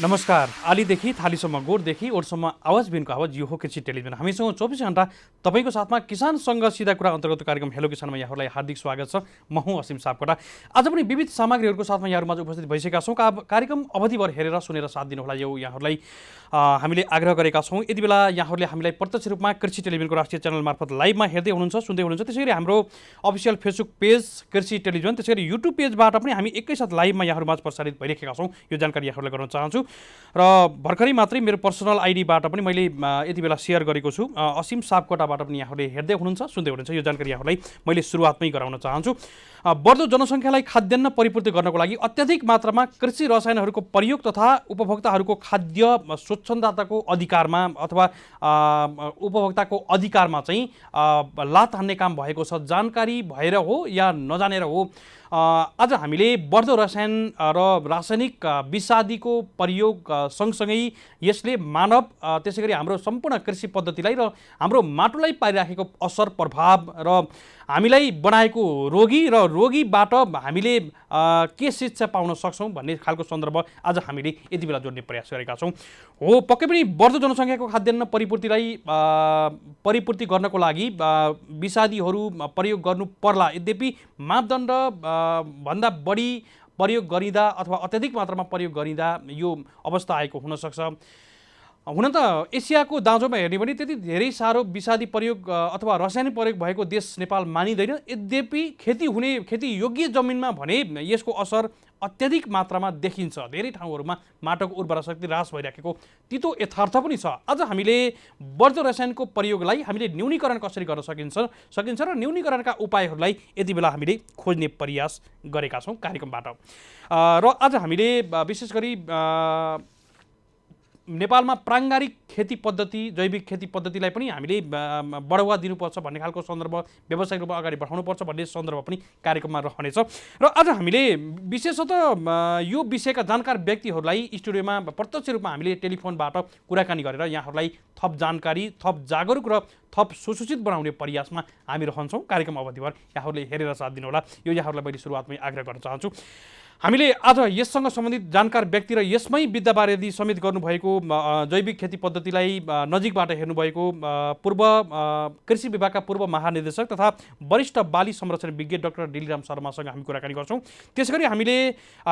नमस्कार। आलीदेखि थालीसम्म, गोठदेखि ओठसम्म आवाज बिनको आवाज यो हो कृषि टेलिभिजन। हामीसँग 24 घण्टा तपाईँको साथमा किसानसँग सिधा कुरा अन्तर्गत कार्यक्रम हेलो किसानमा यहाँहरूलाई हार्दिक स्वागत छ। म हुँ असीम सापकोटा। आज पनि विविध सामग्रीहरूको साथमा यहाँहरूमाझ उपस्थित भइसकेका छौँ। कार्यक्रम अवधिभर हेरेर सुनेर साथ दिनुहोला यो यहाँहरूलाई हामीले आग्रह गरेका छौँ। यति बेला यहाँहरूले हामीलाई प्रत्यक्ष रूपमा कृषि टेलिभिजनको राष्ट्रिय च्यानल मार्फत लाइभमा हेर्दै हुनुहुन्छ, सुन्दै हुनुहुन्छ। त्यसैगरी हाम्रो अफिसियल फेसबुक पेज कृषि टेलिभिजन, त्यसैगरी युट्युब पेजबाट पनि हामी एकैसाथ लाइभमा यहाँहरूमाझ प्रसारित भइरहेका छौँ। यो जानकारी यहाँहरूलाई गराउन चाहन्छु। र भर्खरै मात्रै मेरो पर्सनल आइडीबाट पनि मैले यति बेला सेयर गरेको छु। असीम सापकोटाबाट पनि यहाँहरूले हेर्दै हुनुहुन्छ, सुन्दै हुनुहुन्छ। यो जानकारी यहाँहरूलाई मैले सुरुवातमै गराउन चाहन्छु। बढ्दो जनसङ्ख्यालाई खाद्यान्न परिपूर्ति गर्नको लागि अत्याधिक मात्रामा कृषि रसायनहरूको प्रयोग तथा उपभोक्ताहरूको खाद्य स्वच्छन्दताको अधिकारमा अथवा उपभोक्ताको अधिकारमा चाहिँ लात हान्ने काम भएको छ। जानकारी भएर हो या नजानेर हो, आज हामीले बढ्दो रसायन र रासायनिक विषादीको प्रयोग सँगसँगै यसले मानव त्यसैगरी हाम्रो सम्पूर्ण कृषि पद्धतिलाई र हाम्रो माटोलाई पारिराखेको असर प्रभाव र हामीलाई बनाएको रोगी र रोगीबाट हामीले के शिक्षा पाउन सक्छौँ भन्ने खालको सन्दर्भ आज हामीले यति बेला जोड्ने प्रयास गरेका छौँ। हो, पक्कै पनि बढ्दो जनसङ्ख्याको खाद्यान्न परिपूर्ति गर्नको लागि विषादीहरू प्रयोग गर्नु पर्ला। यद्यपि मापदण्ड भन्दा बढी प्रयोग गरिँदा अथवा अत्याधिक मात्रामा प्रयोग गरिँदा यो अवस्था आएको हुनसक्छ। हुन त एसियाको दाँजोमा हेर्ने भने त्यति धेरै साह्रो विषादी प्रयोग अथवा रासायनिक प्रयोग भएको देश नेपाल मानिँदैन। यद्यपि खेती योग्य जमिनमा भने यसको असर अत्याधिक मात्रामा देखिन्छ। धेरै ठाउँहरूमा माटोको उर्वरा शक्ति ह्रास भइराखेको तितो यथार्थ पनि छ। आज हामीले बढ्दो रसायनको प्रयोगलाई हामीले न्यूनीकरण कसरी गर्न सकिन्छ र न्यूनीकरणका उपायहरूलाई यति बेला हामीले खोज्ने प्रयास गरेका छौँ कार्यक्रमबाट। र आज हामीले विशेष गरी नेपालमा प्राङ्गारिक खेती पद्धति, जैविक खेती पद्धतिलाई पनि हामीले बढावा दिनुपर्छ भन्ने खालको सन्दर्भ, व्यावसायिक रूपमा अगाडि बढाउनुपर्छ भन्ने सन्दर्भ पनि कार्यक्रममा रहनेछ। र आज हामीले विशेषतः यो विषयका जानकार व्यक्तिहरूलाई स्टुडियोमा प्रत्यक्ष रूपमा हामीले टेलिफोनबाट कुराकानी गरेर यहाँहरूलाई थप जानकारी, थप जागरुक र थप सुसूचित बनाउने प्रयासमा हामी रहन्छौँ। कार्यक्रम अवधिभर यहाँहरूले हेरेर साथ दिनुहोला, यो यहाँहरूलाई मैले सुरुवातमै आग्रह गर्न चाहन्छु। हामीले आज यससँग सम्बन्धित जानकार व्यक्ति र यसमै विद्यावारिधि समेत गर्नुभएको जैविक खेती पद्धतिलाई नजिकबाट हेर्नुभएको पूर्व कृषि विभागका पूर्व महानिर्देशक तथा वरिष्ठ बाली संरक्षण विज्ञ डाक्टर डिलिराम शर्मासँग हामी कुराकानी गर्छौँ। त्यसगरी हामीले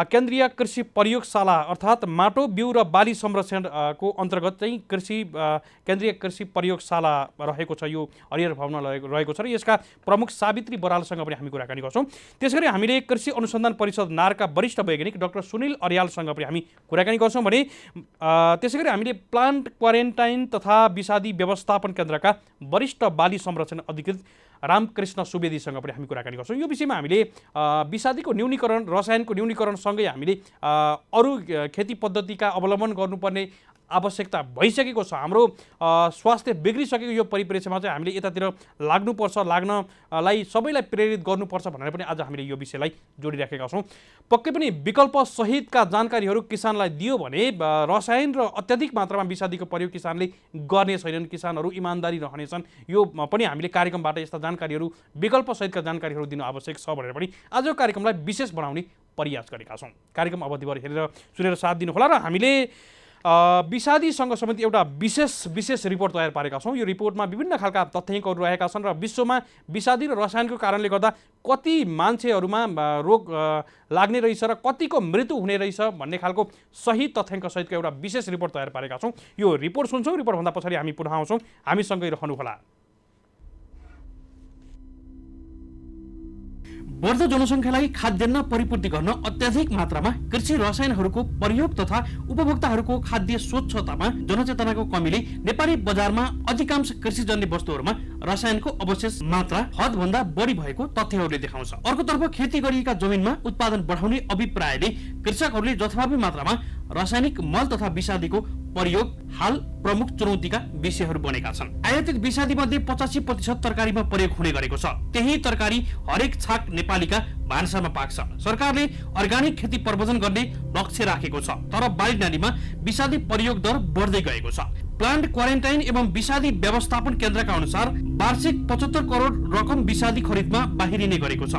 केन्द्रीय कृषि प्रयोगशाला अर्थात् माटो बिउ र बाली संरक्षणको अन्तर्गत चाहिँ केन्द्रीय कृषि प्रयोगशाला रहेको छ, यो हरिहर भवनमा रहेको छ र यसका प्रमुख सावित्री बरालसँग पनि हामी कुराकानी गर्छौँ। त्यसगरी हामीले कृषि अनुसन्धान परिषद नारका वरिष्ठ वैज्ञानिक डाक्टर सुनिल अर्यालसँग पनि हामी कुराकानी गर्छौँ भने त्यसैगरी हामीले प्लान्ट क्वारेन्टाइन तथा विषादी व्यवस्थापन केन्द्रका वरिष्ठ बाली संरक्षण अधिकृत रामकृष्ण सुवेदीसँग पनि हामी कुराकानी गर्छौँ। यो विषयमा हामीले विषादीको न्यूनीकरण, रसायनको न्यूनीकरणसँगै हामीले अरू खेती पद्धतिका अवलम्बन गर्नुपर्ने आवश्यकता भइसकेको छ। हाम्रो स्वास्थ्य बिग्रिसकेको यो परिप्रेक्ष्यमा चाहिँ हामीले यतातिर लाग्नलाई सबैलाई प्रेरित गर्नुपर्छ भनेर पनि आज हामीले यो विषयलाई जोडिराखेका छौँ। पक्कै पनि विकल्प सहितका जानकारीहरू किसानलाई दियो भने रसायन र अत्याधिक मात्रामा विषादीको प्रयोग किसानले गर्ने छैनन्, किसानहरू इमान्दारी रहनेछन्। यो पनि हामीले कार्यक्रमबाट यस्ता जानकारीहरू, विकल्प सहितका जानकारीहरू दिनु आवश्यक छ भनेर पनि आज यो कार्यक्रमलाई विशेष बनाउने प्रयास गरेका छौँ। कार्यक्रम अवधिभर हेरेर सुनेर साथ दिनुहोला। र हामीले विषादीसँग सम्बन्धित एउटा विशेष रिपोर्ट तयार पारेका छौँ। यो रिपोर्टमा विभिन्न खालका तथ्याङ्कहरू रहेका छन् र विश्वमा विषादी र रसायनको कारणले गर्दा कति मान्छेहरूमा रोग लाग्ने रहेछ र कतिको मृत्यु हुने रहेछ भन्ने खालको सही तथ्याङ्क सहितको एउटा विशेष रिपोर्ट तयार पारेका छौँ। यो रिपोर्ट सुन्छौँ, रिपोर्टभन्दा पछाडि हामी पुनः आउँछौँ। हामीसँगै रहनुहोला। बढ्दो जनसङ्ख्यालाई खाद्यान्न परिपूर्ति गर्न अत्याधिक मात्रामा कृषि रसायनहरूको प्रयोग तथा उपभोक्ताहरूको खाद्य स्वच्छतामा जनचेतनाको कमीले नेपाली बजारमा अधिकांश कृषिजन्य वस्तुहरूमा रसायनको अवशेष मात्रा हदभन्दा बढी भएको तथ्यहरूले देखाउँछ। अर्कोतर्फ खेती गरिएका जमिनमा उत्पादन बढाउने अभिप्रायले कृषकहरूले जथाभावी मात्रामा रासायनिक मल तथा विषादीको प्रयोग हाल प्रमुख चुनौतीका विषयहरू बनेका छन्। आयातित विषादी मध्ये 85% तरकारीमा प्रयोग हुने गरेको छ। त्यही तरकारी हरेक छाक नेपालीका भान्सामा पाक्छ। सरकारले अर्गानिक खेती प्रवर्धन गर्ने लक्ष्य राखेको छ, तर बाली नालीमा विषादी प्रयोग दर बढ्दै गएको छ। प्लान्ट क्वारेन्टाइन एवं विषादी व्यवस्थापन केन्द्रका अनुसार वार्षिक 75 करोड रकम विषादी खरिदमा बाहिरिने गरेको छ।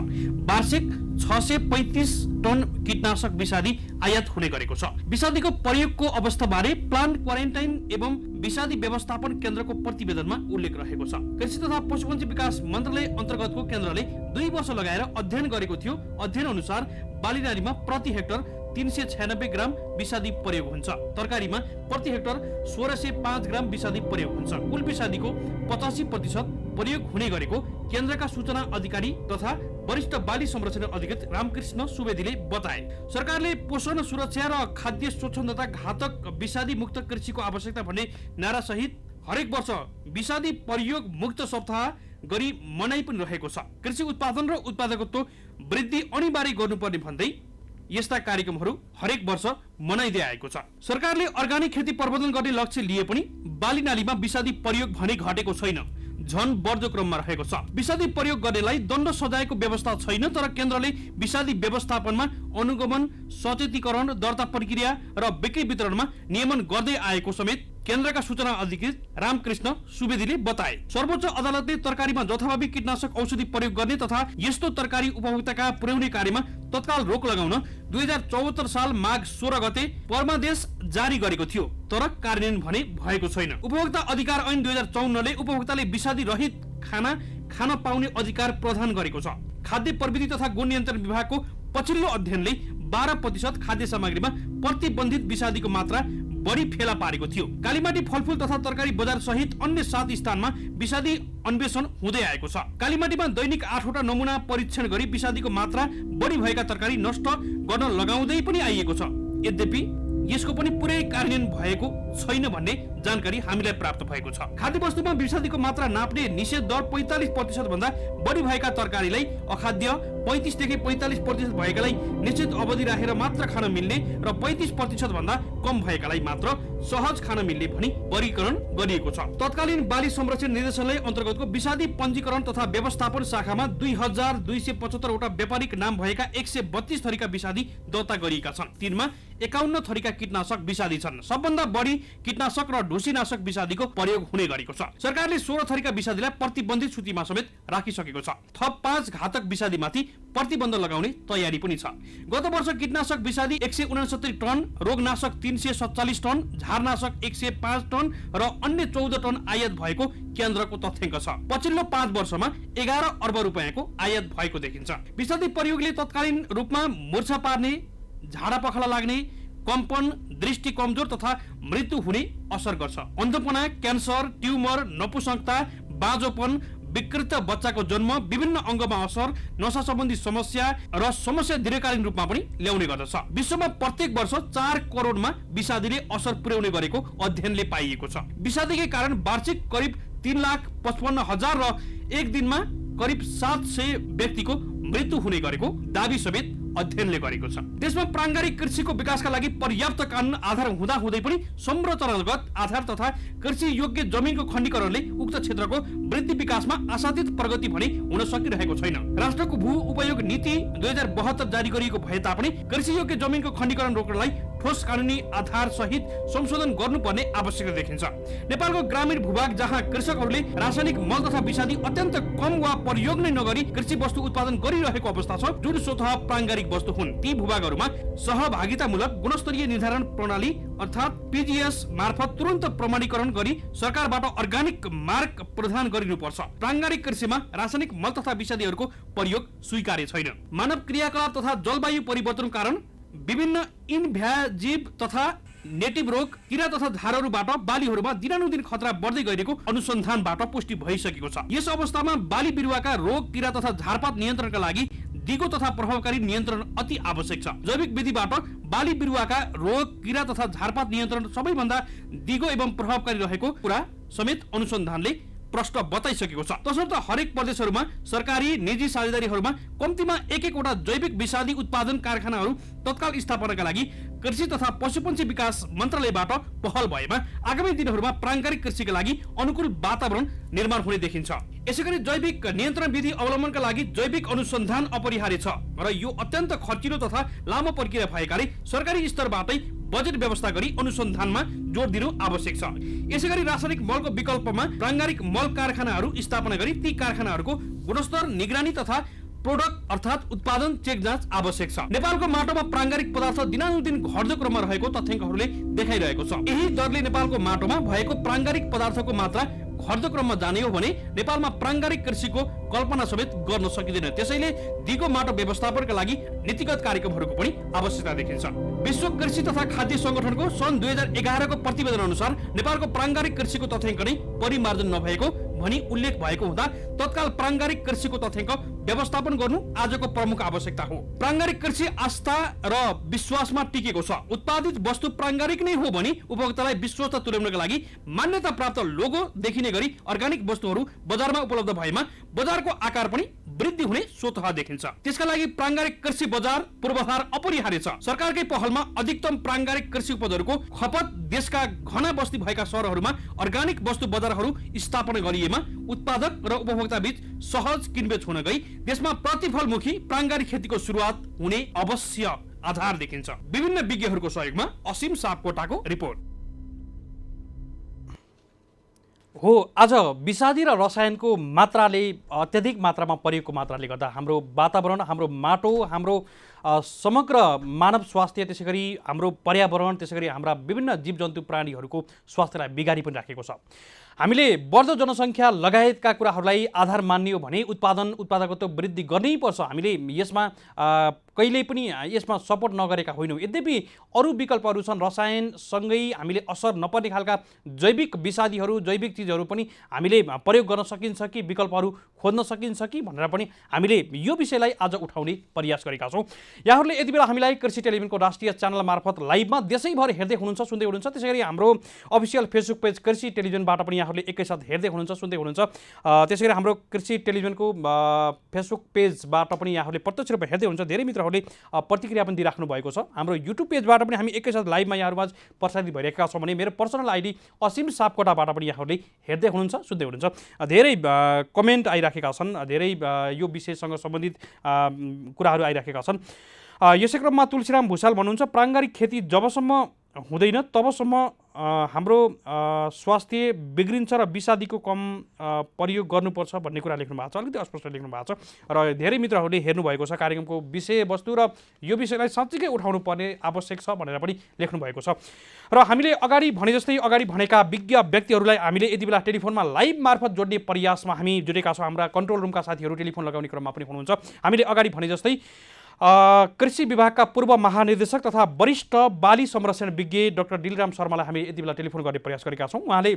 वार्षिक 635 टन कीटनाशक विषादी आयात हुने गरेको छ। विषादीको प्रयोगको अवस्थाबारे प्लान्ट क्वारेन्टाइन एवं विषादी व्यवस्थापन केन्द्रको प्रतिवेदनमा उल्लेख रहेको छ। कृषि तथा पशुपन्छी विकास मन्त्रालय अन्तर्गतको केन्द्रले 2 वर्ष लगाएर अध्ययन गरेको थियो। अध्ययन अनुसार बालीनालीमा प्रति हेक्टर 396 ग्राम विषादी प्रयोग हुन्छ। तरकारीमा प्रति हेक्टर 1605 ग्राम विषादी प्रयोग हुन्छ। कुल विषादीको 85% प्रयोग हुने गरेको केन्द्रका सूचना अधिकारी तथा वरिष्ठ बाली संरक्षण अधिकृत रामकृष्ण सुवेदीले बताए। सरकारले पोषण सुरक्षा र खाद्य स्वच्छन्दता घातक विषादी मुक्त कृषिको आवश्यकता भन्ने नारा सहित हरेक वर्ष विषादी प्रयोग मुक्त सप्ताह गरी मनाइ पनि रहेको छ। कृषि उत्पादन र उत्पादकत्व वृद्धि अनिवार्य गर्नुपर्ने भन्दै यस्ता कार्यक्रमहरू हरेक वर्ष मनाइदै आएको छ। सरकारले अर्गानिक खेती प्रवर्धन गर्ने लक्ष्य लिए पनि बालीनालीमा विषादी प्रयोग भने घटेको छैन, झन बढ्दो क्रममा रहेको छ। विषादी प्रयोग गर्नेलाई दण्ड सजायको व्यवस्था छैन, तर केन्द्रले विषादी व्यवस्थापनमा अनुगमन, सचेतीकरण, दर्ता प्रक्रिया र बिक्री वितरणमा नियमन गर्दै आएको समेत केन्द्रका सूचना अधिकृत रामकृष्ण सुवेदीले बताए। सर्वोच्च अदालतले तरकारीमा जथाभावी कीटनाशक औषधि प्रयोग गर्ने तथा यस्तो तरकारी उपभोक्ताका पुर्याउने कार्यमा तत्काल रोक लगाउन 2074 साल माघ 16 गते परमादेश जारी गरेको थियो, तर कार्यान्वयन भने भएको छैन। उपभोक्ता अधिकार ऐन 2054 ले उपभोक्ताले विषादी रहित खाना खान पाउने अधिकार प्रदान गरेको छ। खाद्य प्रविधि तथा गुण नियन्त्रण विभागको पछिल्लो अध्ययनले 12% खाद्य सामग्रीमा प्रतिबन्धित विषादीको मात्रा बढी फेला पारेको थियो। कालीमाटी फलफूल तथा तरकारी बजार सहित अन्य 7 स्थानमा विषादी अन्वेषण हुँदै आएको छ। कालीमाटीमा दैनिक 8 वटा नमुना परीक्षण गरी विषादीको मात्रा बढी भएका तरकारी नष्ट गर्न लगाउँदै पनि आइएको छ। यद्यपि यसको पनि पुरै कार्यान्वयन भएको छैन भन्ने जानकारी हामीलाई प्राप्त भएको छ। खाद्य वस्तुमा विषादीको मात्रा नाप्ने निषेध दर 45% भन्दा बढी भएका तरकारीलाई अखाद्य, 35 देखि 45% भएकालाई निश्चित अवधि राखेर मात्र खान मिल्ने र 35% भन्दा कम भएकालाई मात्र सहज खान मिल्ने भनी वर्गीकरण गरिएको छ। तत्कालीन बाली संरक्षण निर्देशालय अन्तर्गतको विषादी पञ्जीकरण तथा व्यवस्थापन शाखामा 2275 वटा व्यापारिक नाम भएका 132 थरीका विषादी दर्ता गरिएका छन्। तिनमा 51 थरीका कीटनाशक विषादी छन्। सबभन्दा बढी कीटनाशक र ढुसीनाशक विषादीको प्रयोग हुने गरेको छ। सरकारले 16 थरीका विषादीलाई प्रतिबन्धित सूचीमा समेत राखिसकेको छ। थप 5 घातक विषादीमाथि प्रतिबन्ध लगाउने तयारी पनि छ। गत वर्ष कीटनाशक विषादी 169 टन, रोगनाशक 347 टन, झारनाशक 105 टन र अन्य 14 टन आयात भएको केन्द्रको तथ्याङ्क छ। पछिल्लो 5 वर्षमा 11 अर्ब रुपैयाँको आयात भएको देखिन्छ। विषादी प्रयोगले तत्कालीन रूपमा मूर्छा पार्ने, झाडा पखाला लाग्ने, कम्पन, दृष्टि कमजोर तथा मृत्यु हुने असर गर्छ। अन्धपना, क्यान्सर, ट्युमर, नपुंसकता, बाँझोपन, विकृत बच्चाको जन्म, विभिन्न अङ्गमा असर, नशा सम्बन्धी समस्या र समस्या दीर्घकालीन रूपमा पनि ल्याउने गर्दछ। विश्वमा प्रत्येक वर्ष 4 करोडमा विषादीले असर पुर्याउने गरेको अध्ययनले पाइएको छ। विषादीकै कारण वार्षिक करिब 3,55,000 र एक दिनमा करिब 700 व्यक्तिको मृत्यु हुने गरेको दावी समेत अध्ययनले गरेको छ। देशमा प्राङ्गारिक कृषिको विकासका लागि पर्याप्त कानुन आधार हुँदा हुँदै पनि संरचनागत आधार तथा कृषि योग्य जमिनको खण्डीकरणले उक्त क्षेत्रको वृद्धि विकासमा आशातीत प्रगति भने हुन सकिरहेको छैन। राष्ट्रको भू उपयोग नीति 2072 जारी गरिएको भए तापनि कृषि योग्य जमिनको खण्डीकरण रोक्नलाई ठोस कानुनी आधार सहित संशोधन गर्नुपर्ने आवश्यकता देखिन्छ। नेपालको ग्रामीण भूभाग जहाँ कृषकहरूले रासायनिक मल तथा विषादी अत्यन्त कम वा प्रयोग नै नगरी कृषि वस्तु उत्पादन गरिरहेको अवस्था छ, जुन स्वतः प्राङ्गारिक वस्तु हुन्। ती भूभागहरूमा सहभागितामूलक गुणस्तरीय निर्धारण प्रणाली अर्थात् पीजीएस मार्फत तुरन्त प्रमाणीकरण गरी सरकारबाट अर्गानिक मार्क प्रदान गरिनुपर्छ। प्राङ्गारिक कृषिमा रासायनिक मल तथा विषादीहरूको प्रयोग स्वीकार्य छैन। मानव क्रियाकलाप तथा जलवायु परिवर्तन कारण विभिन्न इन्भ्याजिभ तथा नेटिभ रोग, किरा तथा झारहरूबाट बालीहरूमा दिनानुदिन खतरा बढ्दै गएको अनुसन्धानबाट पुष्टि भइसकेको छ। यस अवस्थामा बाली बिरुवाका रोग, किरा तथा झारपात नियन्त्रणका लागि दिगो तथा प्रभावकारी नियन्त्रण अति आवश्यक छ। जैविक विधिबाट बाली बिरुवाका रोग, किरा तथा झारपात नियन्त्रण सबैभन्दा दिगो एवं प्रभावकारी रहेको कुरा समेत अनुसन्धानले प्रश्न बताइसकेको छ। तसर्थ हरेक प्रदेशहरूमा सरकारी निजी साझेदारीहरूमा कम्तीमा एक वटा जैविक विषादी उत्पादन कारखानाहरू तत्काल स्थापनाका लागि कृषि तथा पशुपन्छी विकास मन्त्रालयबाट पहल भएमा आगामी दिनहरूमा प्राङ्गारिक कृषिका लागि अनुकूल वातावरण निर्माण हुने देखिन्छ। यसैगरी जैविक नियन्त्रण विधि अवलम्बनका लागि जैविक अनुसन्धान अपरिहार्य छ र यो अत्यन्त खर्चिलो तथा लामो प्रक्रिया भएकाले सरकारी स्तरबाटै बजेट व्यवस्था गरी अनुसन्धानमा जोड दिनु आवश्यक छ। यसैगरी रासायनिक मलको विकल्पमा प्राङ्गारिक मल कारखानाहरू स्थापना गरी ती कारखानाहरूको गुणस्तर निगरानी तथा प्रोडक्ट अर्थात् उत्पादन चेक जाँच आवश्यक छ। नेपालको माटोमा प्राङ्गारिक पदार्थ दिनानुदिन घट्दो क्रममा रहेको तथ्याङ्कहरूले देखाइरहेको छ। यही दरले नेपालको माटोमा भएको प्राङ्गारिक पदार्थको मात्रा घट्दो क्रममा जाने हो भने नेपालमा प्राङ्गारिक कृषिको कल्पना समेत गर्न सकिँदैन। त्यसैले दिगो माटो व्यवस्थापनका लागि नीतिगत कार्यक्रमहरूको पनि आवश्यकता देखिन्छ। विश्व कृषि तथा खाद्य संगठनको सन् 2011 को प्रतिवेदन अनुसार नेपालको प्राङ्गारिक कृषिको तथ्याङ्क नै परिमार्जन नभएको भनी उल्लेख भएको हुँदा तत्काल प्राङ्गारिक कृषिको तथ्याङ्क व्यवस्थापन गर्नु आजको प्रमुख आवश्यकता हो। प्राङ्गारिक कृषि आस्था र विश्वासमा टिकेको छ। उत्पादित वस्तु प्राङ्गारिक नै हो भने उपभोक्तालाई विश्वस्त तुल्याउनका लागि मान्यता प्राप्त लोगो देखिने गरी अर्ग्यानिक वस्तुहरू बजारमा उपलब्ध भएमा बजारको आकार पनि वृद्धि हुने स्वतः देखिन्छ। त्यसका लागि प्राङ्गारिक कृषि बजार पूर्वाधार अपरिहार्य छ। सरकारकै पहलमा अधिकतम प्राङ्गारिक कृषि उपजहरूको खपत देशका घना बस्ती भएका सहरहरूमा अर्ग्यानिक वस्तु बजारहरू स्थापना गरिएमा उत्पादक र उपभोक्ता बीच सहज किनबेच हुन गई देशमा प्रतिफलमुखी प्राङ्गारिक खेतीको सुरुवात हुने अवश्य आधार देखिन्छ। विभिन्न विज्ञहरूको सहयोगमा असीम सापकोटाको रिपोर्ट। हो, आज विषादी र रसायनको मात्राले अत्यधिक मात्रामा प्रयोगको मात्राले गर्दा हाम्रो वातावरण, हाम्रो माटो, हाम्रो समग्र मानव स्वास्थ्य, त्यसै गरी हाम्रो पर्यावरण, त्यसै गरी हाम्रा विभिन्न जीवजन्तु प्राणीहरूको स्वास्थ्यलाई बिगारी पनि राखेको छ। हामीले बढ्दो जनसङ्ख्या लगायतका कुराहरूलाई आधार मान्ने हो भने उत्पादकत्व वृद्धि गर्नै पर्छ। हामीले यसमा कहिल्यै पनि यसमा सपोर्ट नगरेका होइनौँ। यद्यपि अरू विकल्पहरू छन्। रसायनसँगै हामीले असर नपर्ने खालका जैविक विषादीहरू, जैविक चिजहरू पनि हामीले प्रयोग गर्न सकिन्छ कि, विकल्पहरू खोज्न सकिन्छ कि भनेर पनि हामीले यो विषयलाई आज उठाउने प्रयास गरेका छौँ। यहाँहरूले यति बेला हामीलाई कृषि टेलिभिजनको राष्ट्रिय च्यानल मार्फत लाइभमा देशैभर हेर्दै हुनुहुन्छ, सुन्दै हुनुहुन्छ। त्यसै गरी हाम्रो अफिसियल फेसबुक पेज कृषि टेलिभिजनबाट पनि यहाँहरूले एकैसाथ हेर्दै हुनुहुन्छ, सुन्दै हुनुहुन्छ। त्यसै गरी हाम्रो कृषि टेलिभिजनको फेसबुक पेजबाट पनि यहाँहरूले प्रत्यक्ष रूपमा हेर्दै हुनुहुन्छ। धेरै मित्रहरूले प्रतिक्रिया पनि दिइराख्नु भएको छ। हाम्रो युट्युब पेजबाट पनि हामी एकैसाथ लाइभमा यहाँहरूमा प्रसारित भइरहेका छौँ भने मेरो पर्सनल आइडी असीम सापकोटाबाट पनि यहाँहरूले हेर्दै हुनुहुन्छ, सुन्दै हुनुहुन्छ। धेरै कमेन्ट आइराखेका छन्, धेरै यो विषयसँग सम्बन्धित कुराहरू आइराखेका छन्। यसै क्रममा तुलसीराम भुषाल भन्नुहुन्छ, प्राङ्गारिक खेती जबसम्म हुँदैन तबसम्म हाम्रो स्वास्थ्य बिग्रिन्छ र विषादीको कम प्रयोग गर्नुपर्छ भन्ने कुरा लेख्नु भएको छ। अलिकति अस्पष्ट लेख्नु भएको छ र धेरै मित्रहरूले हेर्नुभएको छ कार्यक्रमको विषयवस्तु र यो विषयलाई साँच्चीकै उठाउनु पर्ने आवश्यक छ भनेर पनि लेख्नु भएको छ। र हामीले अगाडि भने जस्तै अगाडि भनेका विज्ञ व्यक्तिहरूलाई हामीले यति बेला टेलिफोनमा लाइभ मार्फत जोड्ने प्रयासमा हामी जुटेका छौँ। हाम्रा कन्ट्रोल रुमका साथीहरू टेलिफोन लगाउने क्रममा पनि हुनुहुन्छ। हामीले अगाडि भने जस्तै कृषि विभागका पूर्व महानिर्देशक तथा वरिष्ठ बाली संरक्षण विज्ञ डाक्टर दिलराम शर्मालाई हामी यति बेला टेलिफोन गर्ने प्रयास गरेका छौँ। उहाँले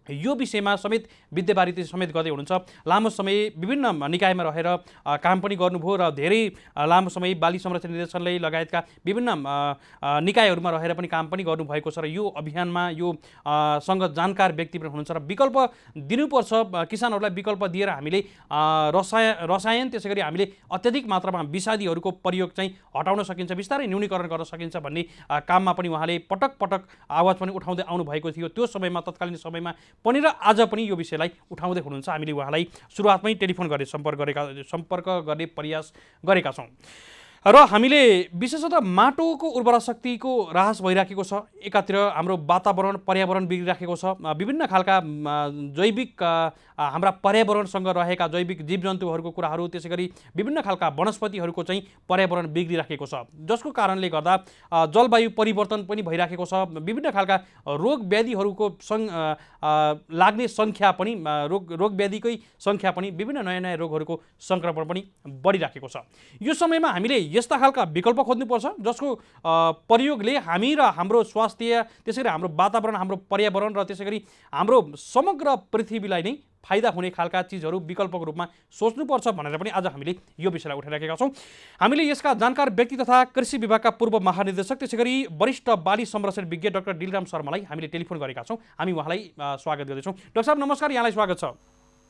यो विषयमा समेत विद्यावारिधि समेत गर्दै हुनुहुन्छ। लामो समय विभिन्न निकायमा रहेर काम पनि गर्नुभयो र धेरै लामो समय बाली संरक्षण निर्देशनालय लगायतका विभिन्न निकायहरूमा रहेर पनि काम पनि गर्नुभएको छ र यो अभियानमा यो सँग जानकार व्यक्ति पनि हुनुहुन्छ र विकल्प दिनुपर्छ, किसानहरूलाई विकल्प दिएर हामीले रसायन त्यसै गरी हामीले अत्यधिक मात्रामा विषादीहरूको प्रयोग चाहिँ हटाउन सकिन्छ, बिस्तारै न्यूनीकरण गर्न सकिन्छ भन्ने काममा पनि उहाँले पटक पटक आवाज पनि उठाउँदै आउनुभएको थियो। त्यो समयमा तत्कालीन समयमा पनि र आज पनि यो विषयलाई उठाउँदै हुनुहुन्छ। हामीले उहाँलाई सुरुवातमै टेलिफोन गरेर सम्पर्क गर्ने प्रयास गरेका छौँ र हामीले विशेषतः माटोको उर्वरा शक्तिको ह्रास भइराखेको छ। एकातिर हाम्रो वातावरण पर्यावरण बिग्रिराखेको छ। विभिन्न खालका जैविक हाम्रा पर्यावरणसँग रहेका जैविक जीवजन्तुहरूको कुराहरू, त्यसै गरी विभिन्न खालका वनस्पतिहरूको चाहिँ पर्यावरण बिग्रिराखेको छ, जसको कारणले गर्दा जलवायु परिवर्तन पनि भइराखेको छ। विभिन्न खालका रोग व्याधिहरूको लाग्ने सङ्ख्या पनि रोग व्याधिकै सङ्ख्या पनि विभिन्न नयाँ नयाँ रोगहरूको सङ्क्रमण पनि बढिराखेको छ। यो समयमा हामीले यस्ता खालका विकल्प खोज्नुपर्छ जसको प्रयोगले हामी र हाम्रो स्वास्थ्य, त्यसै गरी हाम्रो वातावरण, हाम्रो पर्यावरण र त्यसै गरी हाम्रो समग्र पृथ्वीलाई नै फाइदा हुने खालका चिजहरू विकल्पको रूपमा सोच्नुपर्छ भनेर पनि आज हामीले यो विषयलाई उठाइराखेका छौँ। हामीले यसका जानकार व्यक्ति तथा कृषि विभागका पूर्व महानिर्देशक त्यसै गरी वरिष्ठ बाली संरक्षण विज्ञ डाक्टर दिलराम शर्मालाई हामीले टेलिफोन गरेका छौँ। हामी उहाँलाई स्वागत गर्दैछौँ। डाक्टर साहब नमस्कार, यहाँलाई स्वागत छ।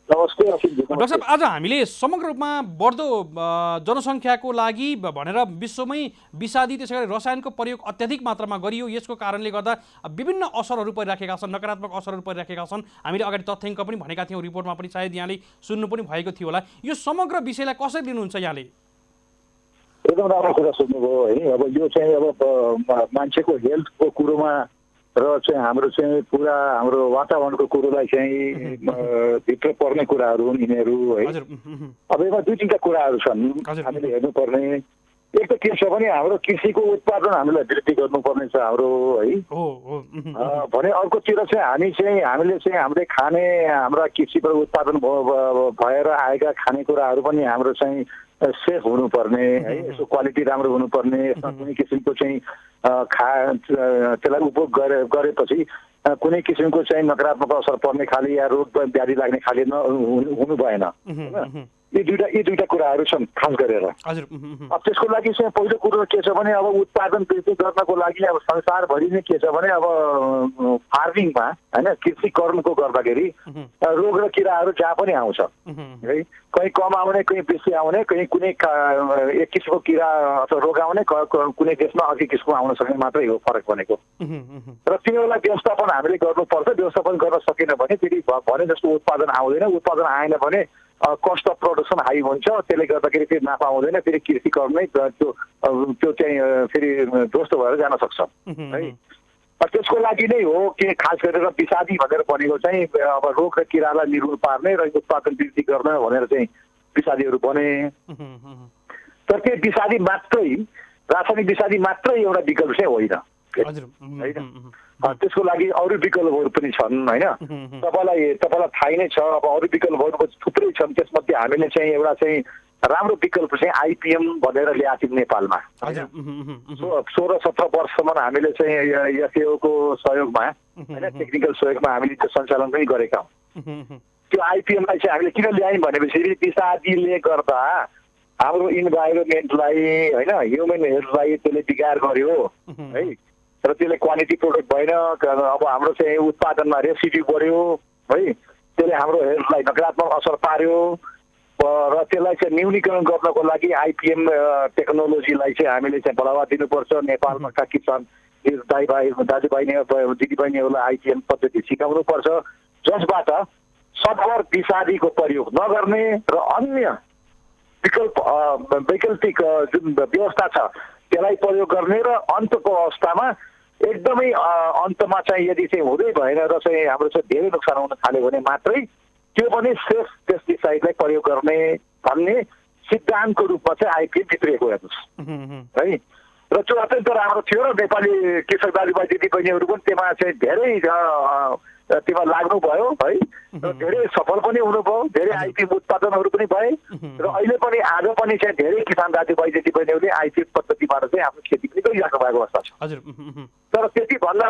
नमस्ते डाक्टर साहब, आज हामीले समग्र रूपमा बढ्दो जनसङ्ख्याको लागि भनेर विश्वमै विषादी त्यसै गरी रसायनको प्रयोग अत्याधिक मात्रामा गरियो। यसको कारणले गर्दा विभिन्न असरहरू परिराखेका छन्, नकारात्मक असरहरू परिराखेका छन्। हामीले अगाडि तथ्याङ्क पनि भनेका थियौँ, रिपोर्टमा पनि सायद यहाँले सुन्नु पनि भएको थियो होला। यो समग्र विषयलाई कसरी लिनुहुन्छ यहाँले? एकदम राम्रो कुरा सोध्नुभयो है। अब यो चाहिँ अब मान्छेको हेल्थको कुरोमा र चाहिँ हाम्रो चाहिँ पुरा हाम्रो वातावरणको कुरोलाई चाहिँ भित्र पर्ने कुराहरू हुन् यिनीहरू है। अब यसमा दुई तिनवटा कुराहरू छन् हामीले हेर्नुपर्ने। एक त के छ भने हाम्रो कृषिको उत्पादन हामीलाई वृद्धि गर्नुपर्ने छ हाम्रो है। भने अर्कोतिर चाहिँ हामीले चाहिँ हामीले खाने हाम्रा कृषिबाट उत्पादन भएर आएका खानेकुराहरू पनि हाम्रो चाहिँ सेफ हुनुपर्ने है। यसको क्वालिटी राम्रो हुनुपर्ने। यसमा कुनै किसिमको चाहिँ त्यसलाई उपभोग गरेपछि कुनै किसिमको चाहिँ नकारात्मक असर पर्ने खाले या रोग व्याधि लाग्ने खाले हुनु भएन। यी दुईटा कुराहरू छन् खास गरेर। अब त्यसको लागि चाहिँ पहिलो कुरो के छ भने अब उत्पादन वृद्धि गर्नको लागि अब संसारभरि नै के छ भने अब फार्मिङमा होइन कृषि कर्मको गर्दाखेरि रोग र किराहरू जहाँ पनि आउँछ है। कहीँ कम आउने, कहीँ बेसी आउने, कहीँ कुनै एक किसिमको किरा अथवा रोग आउने, कुनै देशमा अर्कै किसिमको आउन सक्ने मात्रै हो फरक भनेको। र तिनीहरूलाई व्यवस्थापन हामीले गर्नुपर्छ। व्यवस्थापन गर्न सकेन भने फेरि भने जस्तो उत्पादन आउँदैन। उत्पादन आएन भने कस्ट अफ प्रोडक्सन हाई हुन्छ। त्यसले गर्दाखेरि फेरि नाफा आउँदैन। फेरि कृषि कर्म नै त्यो चाहिँ फेरि ध्वस्त भएर जान सक्छ है। त्यसको लागि नै हो कि खास गरेर विषादी भनेर भनेको चाहिँ अब रोग र किरालाई निर्मूल पार्ने र उत्पादन वृद्धि गर्न भनेर चाहिँ विषादीहरू बने। तर त्यो विषादी मात्रै, रासायनिक विषादी मात्रै एउटा विकल्प चाहिँ होइन होइन। त्यसको लागि अरू विकल्पहरू पनि छन् होइन। तपाईँलाई थाहै नै छ। अब अरू विकल्पहरू थुप्रै छन्। त्यसमध्ये हामीले चाहिँ एउटा चाहिँ राम्रो विकल्प चाहिँ आइपिएम भनेर ल्याएको थियौँ नेपालमा। 16-17 वर्षसम्म हामीले चाहिँ एफएओको सहयोगमा होइन टेक्निकल सहयोगमा हामीले त्यो सञ्चालन पनि गरेका हौँ। त्यो आइपिएमलाई चाहिँ हामीले किन ल्यायौँ भनेपछि विषादीले गर्दा हाम्रो इन्भाइरोमेन्टलाई होइन ह्युमन हेल्थलाई त्यसले बिगार गर्यो है। र त्यसले क्वालिटी प्रोडक्ट भएन। अब हाम्रो चाहिँ उत्पादनमा रेसिड्यू बढ्यो है। त्यसले हाम्रो हेल्थलाई नकारात्मक असर पार्यो। र त्यसलाई चाहिँ न्यूनीकरण गर्नको लागि आइपिएम टेक्नोलोजीलाई चाहिँ हामीले चाहिँ बढावा दिनुपर्छ। नेपालमा किसान दाजुभाइ दिदीबहिनीहरूलाई आइपिएम पद्धति सिकाउनुपर्छ जसबाट सदभर विषादीको प्रयोग नगर्ने र अन्य वैकल्पिक जुन व्यवस्था छ त्यसलाई प्रयोग गर्ने र अन्तको अवस्थामा एकदमै अन्तमा चाहिँ यदि चाहिँ हुँदै भएन र चाहिँ हाम्रो चाहिँ धेरै नोक्सान हुन थाल्यो भने मात्रै त्यो पनि सेफ पेस्टिसाइडलाई प्रयोग गर्ने भन्ने सिद्धान्तको रूपमा चाहिँ आइपिएम भित्रिएको हेर्नुहोस् है। र त्यो अत्यन्त राम्रो थियो र नेपाली कृषक दाजुभाइ दिदीबहिनीहरू पनि त्यसमा चाहिँ धेरै त्यसमा लाग्नुभयो है। र धेरै सफल पनि हुनुभयो। धेरै आइपिएम उत्पादनहरू पनि भए र अहिले पनि आज पनि चाहिँ धेरै किसान दाजुभाइ दिदीबहिनीहरूले आइपिएम पद्धतिबाट चाहिँ आफ्नो खेती पनि गरिराख्नु भएको अवस्था छ। तर त्यति भन्दा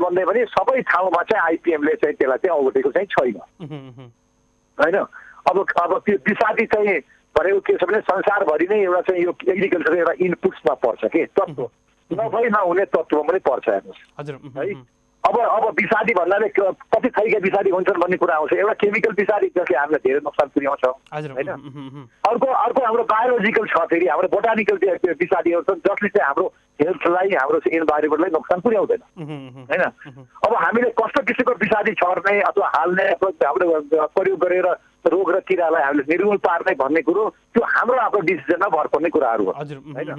भन्दै पनि सबै ठाउँमा चाहिँ आइपिएमले चाहिँ त्यसलाई चाहिँ अवगतेको चाहिँ छैन होइन। अब त्यो विषादी चाहिँ भनेको के छ भने संसारभरि नै एउटा चाहिँ यो एग्रिकल्चर एउटा इनपुट्समा पर्छ कि तत्त्व नभई नहुने तत्त्व पनि पर्छ हेर्नुहोस् है। अब विषादी भन्नाले कति थरीका विषादी हुन्छन् भन्ने कुरा आउँछ। एउटा केमिकल विषादी जसले हामीलाई धेरै नोक्सान पुर्याउँछ होइन। अर्को हाम्रो बायोलोजिकल छ। फेरि हाम्रो बोटानिकल विषादीहरू छन् जसले चाहिँ हाम्रो हेल्थलाई हाम्रो इन्भाइरोमेन्टलाई नोक्सान पुर्याउँदैन होइन। अब हामीले कस्तो किसिमको विषादी छर्ने अथवा हाल्ने अथवा हाम्रो प्रयोग गरेर रोग र किरालाई हामीले निर्मूल पार्ने भन्ने कुरो त्यो हाम्रो आफ्नो डिसिजनमा भर पर्ने कुराहरू हो होइन।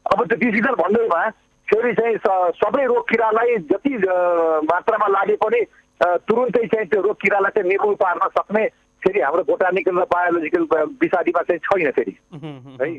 अब त्यो डिसिजन भन्दैमा फेरि चाहिँ सबै रोग किरालाई जति मात्रामा लागे पनि तुरुन्तै चाहिँ त्यो रोग किरालाई चाहिँ निर्मूल पार्न सक्ने फेरि हाम्रो बोटानिकल र बायोलोजिकल विषादीमा चाहिँ छैन फेरि है।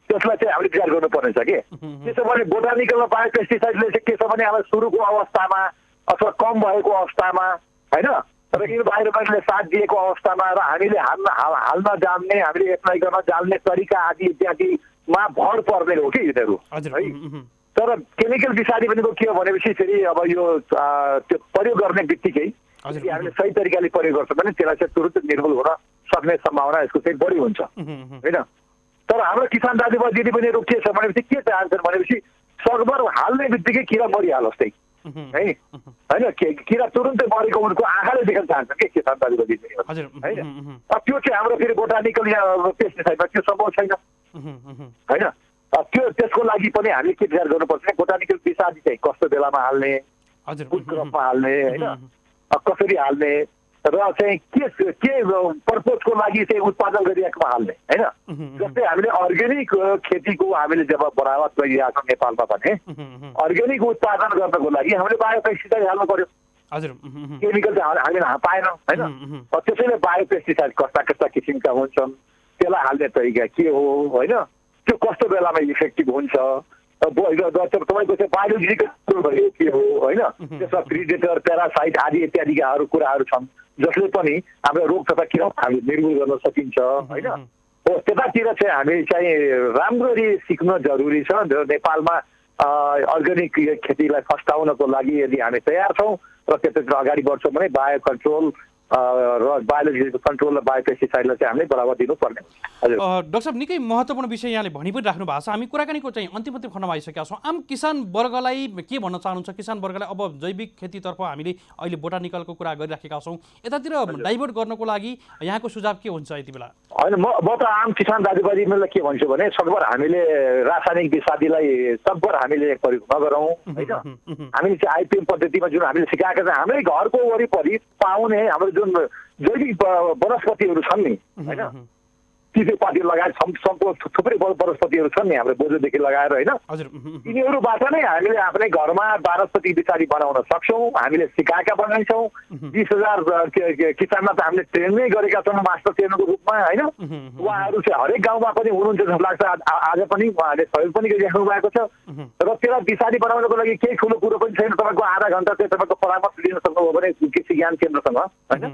त्यसलाई चाहिँ हामीले विचार गर्नुपर्ने छ कि त्यसो भने बोटानिकल र बायोपेस्टिसाइडले चाहिँ के छ भने अब सुरुको अवस्थामा अथवा कम भएको अवस्थामा होइन र इन्भाइरोमेन्टले साथ दिएको अवस्थामा र हामीले हाल्न जान्ने हामीले एप्लाई गर्न जान्ने तरिका आदि इत्यादिमा भर पर्ने हो कि यिनीहरू है। तर केमिकल विषादी भनेको के हो भनेपछि फेरि अब यो त्यो प्रयोग गर्ने बित्तिकै हामीले सही तरिकाले प्रयोग गर्छ भने त्यसलाई चाहिँ तुरुन्त निर्मूल हुन सक्ने सम्भावना यसको चाहिँ बढी हुन्छ होइन। तर हाम्रो किसान दाजुभाइ दिदीबहिनीहरू के छ भनेपछि के चाहन्छन् भनेपछि सकभर हाल्ने बित्तिकै किरा मरिहालोस् त्यही है होइन। किरा तुरुन्तै मरेको उनको आँखाले देख्न चाहन्छन् कि किसान दाजुभाइ दिदीबहिनीहरू होइन। अब त्यो चाहिँ हाम्रो फेरि बोटानिकल या पेस्टिसाइडमा त्यो सम्भव छैन होइन। त्यसको लागि पनि हामीले के विचार गर्नुपर्छ भने बोटानिकल विषादी चाहिँ कस्तो बेलामा हाल्ने कुन क्रममा हाल्ने होइन कसरी हाल्ने र चाहिँ के पर्पजको लागि चाहिँ उत्पादन गरिरहेकोमा हाल्ने होइन। जस्तै हामीले अर्ग्यानिक खेतीको हामीले जब बढावा गरिरहेको छौँ नेपालमा भने अर्ग्यानिक उत्पादन गर्नको लागि हामीले बायोपेस्टिसाइड हाल्नु पर्यो। हजुर केमिकल चाहिँ हामीले पाएनौँ होइन। त्यसैले बायोपेस्टिसाइड कस्ता कस्ता किसिमका हुन्छन्, त्यसलाई हाल्ने तरिका के हो होइन, त्यो कस्तो बेलामा इफेक्टिभ हुन्छ, तपाईँको चाहिँ बायोलोजिकल भयो के हो होइन, त्यसमा प्रिडेटर प्यारासाइट आदि इत्यादिका कुराहरू छन् जसले पनि हाम्रो रोग तथा किरा हामी निर्मूल गर्न सकिन्छ होइन। हो त्यतातिर चाहिँ हामी चाहिँ राम्ररी सिक्न जरुरी छ। नेपालमा अर्ग्यानिक खेतीलाई फस्टाउनको लागि यदि हामी तयार छौँ र त्यतातिर अगाडि बढ्छौँ भने बायो कन्ट्रोल र बायोलोजिकल कन्ट्रोल र बायोपेस्टिसाइडलाई चाहिँ हामीले बढावा दिनुपर्ने हुन्छ। हजुर डाक्टर साहब, निकै महत्त्वपूर्ण विषय यहाँले भनि पनि राख्नु भएको छ। हामी कुराकानीको चाहिँ अन्तिम खण्डमा आइसकेका छौँ। आम किसान वर्गलाई के भन्न चाहनुहुन्छ? किसान वर्गलाई अब जैविक खेतीतर्फ हामीले अहिले बोटानिकलको कुरा गरिराखेका छौँ, यतातिर डाइभर्ट गर्नको लागि यहाँको सुझाव के हुन्छ यति बेला? होइन, म त आम किसान दाजुभाइलाई के भन्छु भने सकभर हामीले रासायनिक विषादीलाई सकभर हामीले प्रयोग नगरौँ होइन। हामीले चाहिँ आइपिएम पद्धतिमा जुन हामीले सिकाएका छौँ, हाम्रै घरको वरिपरि पाउने हाम्रो जुन जैविक वनस्पतिहरू छन् नि होइन, तितेपाती लगायत थुप्रै वनस्पतिहरू छन् नि हाम्रो बोजूदेखि लगाएर होइन, यिनीहरूबाट नै हामीले आफ्नै घरमा वनस्पति विषादी बनाउन सक्छौँ। हामीले सिकाएका बनाइछौँ। 20,000 किसानमा त हामीले ट्रेन नै गरेका छौँ मास्टर ट्रेनरको रूपमा होइन। उहाँहरू चाहिँ हरेक गाउँमा पनि हुनुहुन्छ जस्तो लाग्छ। आज पनि उहाँहरूले सहयोग पनि गरिराख्नु भएको छ र त्यसलाई विषादी बनाउनको लागि केही ठुलो कुरो पनि छैन। तपाईँको आधा घन्टा चाहिँ तपाईँको परामर्श लिन सक्नुभयो भने कृषि ज्ञान केन्द्रसँग होइन,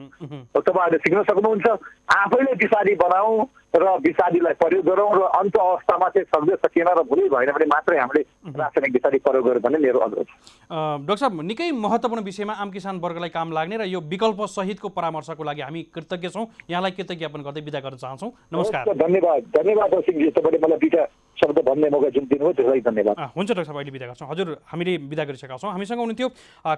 तपाईँहरूले सिक्न सक्नुहुन्छ। आफैले विषादी बनाऊ र विषादीलाई प्रयोग गरौँ र अन्त अवस्थामा चाहिँ सक्दै सकिएन र भुलै भएन भने मात्रै हामीले रासायनिक विषादी प्रयोग गर्यो भन्ने मेरो अनुरोध छ। डाक्टर साहब, निकै महत्त्वपूर्ण विषयमा आम किसान वर्गलाई काम लाग्ने र यो विकल्प सहितको परामर्शको लागि हामी कृतज्ञ छौँ। यहाँलाई कृतज्ञ ज्ञापन गर्दै बिदा गर्न चाहन्छौँ। नमस्कार। धन्यवाद सिंहजी, तपाईँले मलाई दुईटा शब्द भन्ने मौका जुन दिनुभयो त्यसलाई धन्यवाद। हुन्छ डाक्टर साहब, अहिले बिदा गर्छौँ। हजुर, हामीले बिदा गरिसकेका छौँ। हामीसँग हुनुहुन्थ्यो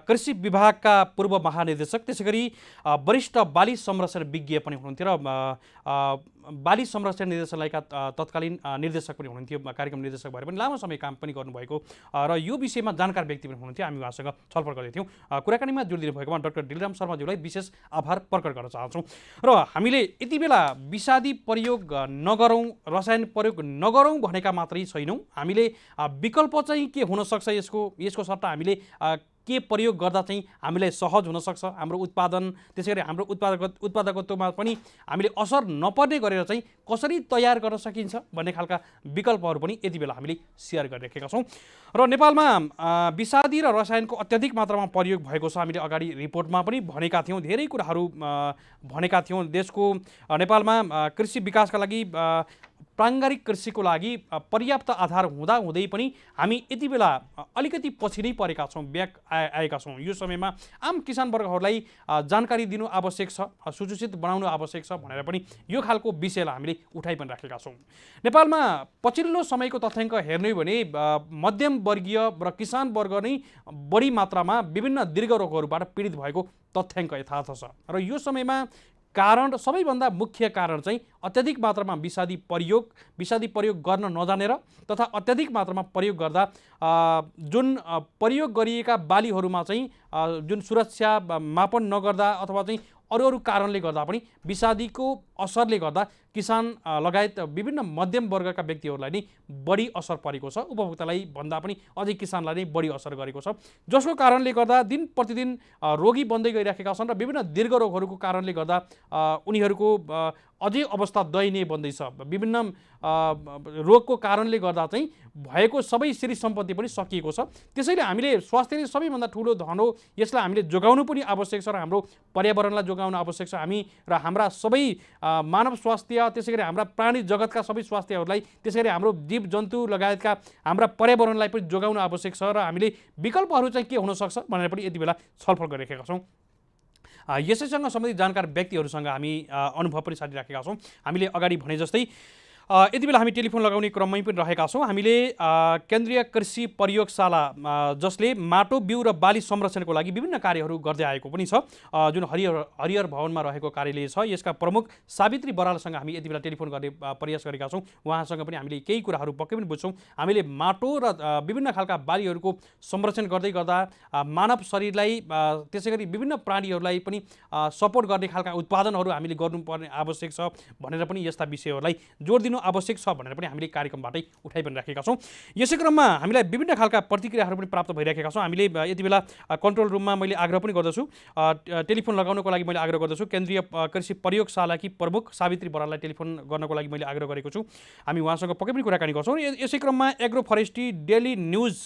कृषि विभागका पूर्व महानिर्देशक, त्यसै गरी वरिष्ठ बाली संरक्षण विज्ञ पनि हुनुहुन्थ्यो र बाली संरक्षण निर्देशालयका तत्कालीन निर्देशक पनि हुनुहुन्थ्यो, कार्यक्रम निर्देशक भएर पनि लामो समय काम पनि गर्नुभएको र यो विषयमा जानकार व्यक्ति पनि हुनुहुन्थ्यो। हामी उहाँसँग छलफल गर्दैथ्यौँ। कुराकानीमा जोड दिनुभएकोमा डाक्टर दिलराम शर्माज्यूलाई विशेष आभार प्रकट गर्न चाहन्छौँ। र हामीले यति बेला विषादी प्रयोग नगरौँ, रसायन प्रयोग नगरौँ भनेका मात्रै छैनौँ। हामीले विकल्प चाहिँ के हुनसक्छ, यसको सट्टा हामीले के प्रयोग गर्दा चाहिँ हामीलाई सहज हुनसक्छ हाम्रो उत्पादन, त्यसै गरी हाम्रो उत्पादकत्वमा पनि हामीले असर नपर्ने गरेर चाहिँ कसरी तयार गर्न सकिन्छ भन्ने खालका विकल्पहरू पनि यति बेला हामीले सेयर गरिराखेका छौँ। र नेपालमा विषादी र रसायनको अत्याधिक मात्रामा प्रयोग भएको छ। हामीले अगाडि रिपोर्टमा पनि भनेका थियौँ, धेरै कुराहरू भनेका थियौँ। देशको नेपालमा कृषि विकासका लागि प्राङ्गारिक कृषिको लागि पर्याप्त आधार हुँदै पनि हामी यति बेला अलिकति पछि नै परेका छौँ, ब्याक आएका छौँ। यो समयमा आम किसान वर्गहरूलाई जानकारी दिनु आवश्यक छ, सुसूचित बनाउनु आवश्यक छ भनेर पनि यो खालको विषयलाई हामीले उठाइ पनि राखेका छौँ। नेपालमा पछिल्लो समयको तथ्याङ्क हेर्ने हो भने मध्यम वर्गीय र किसान वर्ग नै बढी मात्रामा विभिन्न दीर्घ रोगहरूबाट पीडित भएको तथ्याङ्क यथार्थ छ। र यो समयमा कारण, सबैभन्दा मुख्य कारण चाहिँ अत्याधिक मात्रामा विषादी प्रयोग गर्न नजानेर तथा अत्याधिक मात्रामा प्रयोग गर्दा जुन प्रयोग गरिएका बालीहरूमा चाहिँ जुन सुरक्षा मापन नगर्दा अथवा चाहिँ अरू कारणले गर्दा पनि विषादीको असरले गर्दा किसान लगायत विभिन्न मध्यम वर्गका व्यक्तिहरूलाई नै बढी असर परेको छ। उपभोक्तालाई भन्दा पनि अझै किसानलाई नै बढी असर गरेको छ, जसको कारणले गर्दा दिन प्रतिदिन रोगी बन्दै गइराखेका छन् र विभिन्न दीर्घ रोगहरूको कारणले गर्दा उनीहरूको अझै अवस्था दयनीय बन्दैछ। विभिन्न रोगको कारणले गर्दा चाहिँ भएको सबै श्री सम्पत्ति पनि सकिएको छ। त्यसैले हामीले स्वास्थ्य नै सबैभन्दा ठुलो धन हो, यसलाई हामीले जोगाउनु पनि आवश्यक छ र हाम्रो पर्यावरणलाई जोगाउनु आवश्यक छ। हामी र हाम्रा सबै मानव स्वास्थ्य, त्यसै गरी हाम्रा प्राणी जगतका सबै स्वास्थ्यहरूलाई, त्यसै गरी हाम्रो जीव जन्तु लगायतका हाम्रा पर्यावरणलाई पनि जोगाउनु आवश्यक छ र हामीले विकल्पहरू चाहिँ के हुनसक्छ भनेर पनि यति बेला छलफल गरिरहेका छौँ। यसैसँग सम्बन्धित जानकार व्यक्तिहरूसँग हामी अनुभव पनि साझिराखेका छौँ। हामीले अगाडि भने जस्तै यति बेला हामी टेलिफोन लगाउने क्रममै पनि रहेका छौँ। हामीले केन्द्रीय कृषि प्रयोगशाला जसले माटो बिउ र बाली संरक्षणको लागि विभिन्न कार्यहरू गर्दै आएको पनि छ, जुन हरिहर भवनमा रहेको कार्यालय छ, यसका प्रमुख सावित्री बरालसँग हामी यति बेला टेलिफोन गर्ने प्रयास गरेका छौँ। उहाँसँग पनि हामीले केही कुराहरू पक्कै पनि बुझ्छौँ। हामीले माटो र विभिन्न खालका बालीहरूको संरक्षण गर्दै गर्दा मानव शरीरलाई त्यसै गरी विभिन्न प्राणीहरूलाई पनि सपोर्ट गर्ने खालका उत्पादनहरू हामीले गर्नुपर्ने आवश्यक छ भनेर पनि यस्ता विषयहरूलाई जोड दिनु आवश्यक छ भनेर पनि हामीले कार्यक्रमबाटै उठाइ पनि राखेका छौँ। यसै क्रममा हामीलाई विभिन्न खालका प्रतिक्रियाहरू पनि प्राप्त भइरहेका छौँ। हामीले यति बेला कन्ट्रोल रुममा मैले आग्रह पनि गर्दछु, टेलिफोन लगाउनको लागि मैले आग्रह गर्दछु। केन्द्रीय कृषि प्रयोगशालाकी प्रमुख सावित्री बराललाई टेलिफोन गर्नको लागि मैले आग्रह गरेको छु। हामी उहाँसँग पक्कै पनि कुराकानी गर्छौँ। यसै क्रममा एग्रो फरेस्ट्री डेली न्युज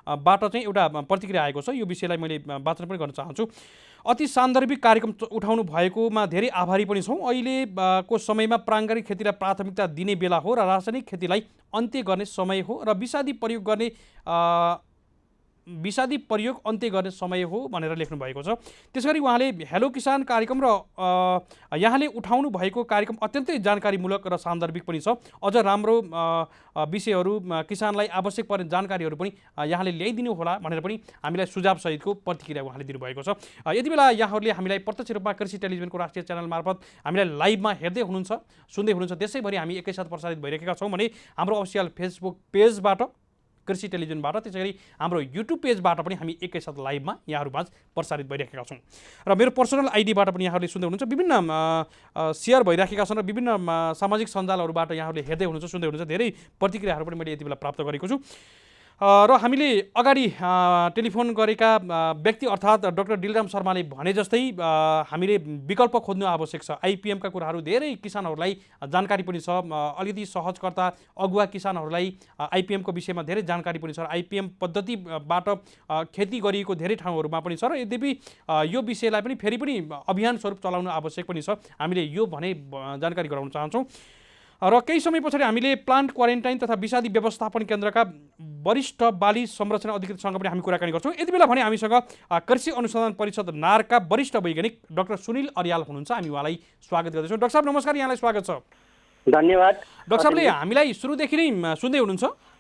बाट चाहिँ एउटा प्रतिक्रिया आएको छ, यो विषयलाई मैले वाचन पनि गर्न चाहन्छु। अति सान्दर्भिक कार्यक्रम उठाउनु भएकोमा धेरै आभारी पनि छौँ। अहिलेको समयमा प्राङ्गारिक खेतीलाई प्राथमिकता दिने बेला हो र रासायनिक खेतीलाई अन्त्य गर्ने समय हो र विषादी प्रयोग अन्त्य गर्ने समय हो भनेर लेख्नु भएको छ। त्यसगरी उहाँले हेलो किसान कार्यक्रम र यहाँले उठाउनु भएको कार्यक्रम अत्यन्तै जानकारीमूलक र सान्दर्भिक पनि छ। अझ राम्रो विषयहरू किसानलाई आवश्यक पर्ने जानकारीहरू पनि यहाँले ल्याइदिनु होला भनेर पनि हामीलाई सुझाव सहितको प्रतिक्रिया उहाँले दिनुभएको छ। यति बेला यहाँहरूले हामीलाई प्रत्यक्ष रूपमा कृषि टेलिभिजनको राष्ट्रिय च्यानल मार्फत हामीलाई लाइभमा हेर्दै हुनुहुन्छ, सुन्दै हुनुहुन्छ। त्यसैभरि हामी एकैसाथ प्रसारित भइरहेका छौँ भने हाम्रो अफिसियल फेसबुक पेजबाट कृषि टेलिभिजनबाट, त्यसै गरी हाम्रो युट्युब पेजबाट पनि हामी एकैसाथ लाइभमा यहाँहरूमाझ प्रसारित भइरहेका छौँ। र मेरो पर्सनल आइडीबाट पनि यहाँहरूले सुन्दै हुनुहुन्छ, विभिन्न सेयर भइरहेका छन् र विभिन्न सामाजिक सञ्जालहरूबाट यहाँहरूले हेर्दै हुनुहुन्छ, सुन्दै हुनुहुन्छ। धेरै प्रतिक्रियाहरू पनि मैले यति बेला प्राप्त गरेको छु। र हामीले अगाडि टेलिफोन गरेका व्यक्ति अर्थात् डाक्टर दिलराम शर्माले भने जस्तै हामीले विकल्प खोज्नु आवश्यक छ। आइपिएमका कुराहरू धेरै किसानहरूलाई जानकारी पनि छ, अलिकति सहजकर्ता अगुवा किसानहरूलाई आइपिएमको विषयमा धेरै जानकारी पनि छ। आइपिएम पद्धतिबाट खेती गरिएको धेरै ठाउँहरूमा पनि छ र यद्यपि यो विषयलाई पनि फेरि पनि अभियान स्वरूप चलाउनु आवश्यक पनि छ। हामीले यो भने जानकारी गराउन चाहन्छौँ। र केही समय पछाडि हामीले प्लान्ट क्वारेन्टाइन तथा विषादी व्यवस्थापन केन्द्रका वरिष्ठ बाली संरक्षण अधिकृतसँग पनि हामी कुराकानी गर्छौँ। यति बेला भने हामीसँग कृषि अनुसन्धान परिषद नारका वरिष्ठ वैज्ञानिक डाक्टर सुनिल अर्याल हुनुहुन्छ। हामी उहाँलाई स्वागत गर्दछौँ। डाक्टर साहब नमस्कार, यहाँलाई स्वागत छ। धन्यवाद। डाक्टर साहबले हामीलाई सुरुदेखि नै सुन्दै हुनुहुन्छ?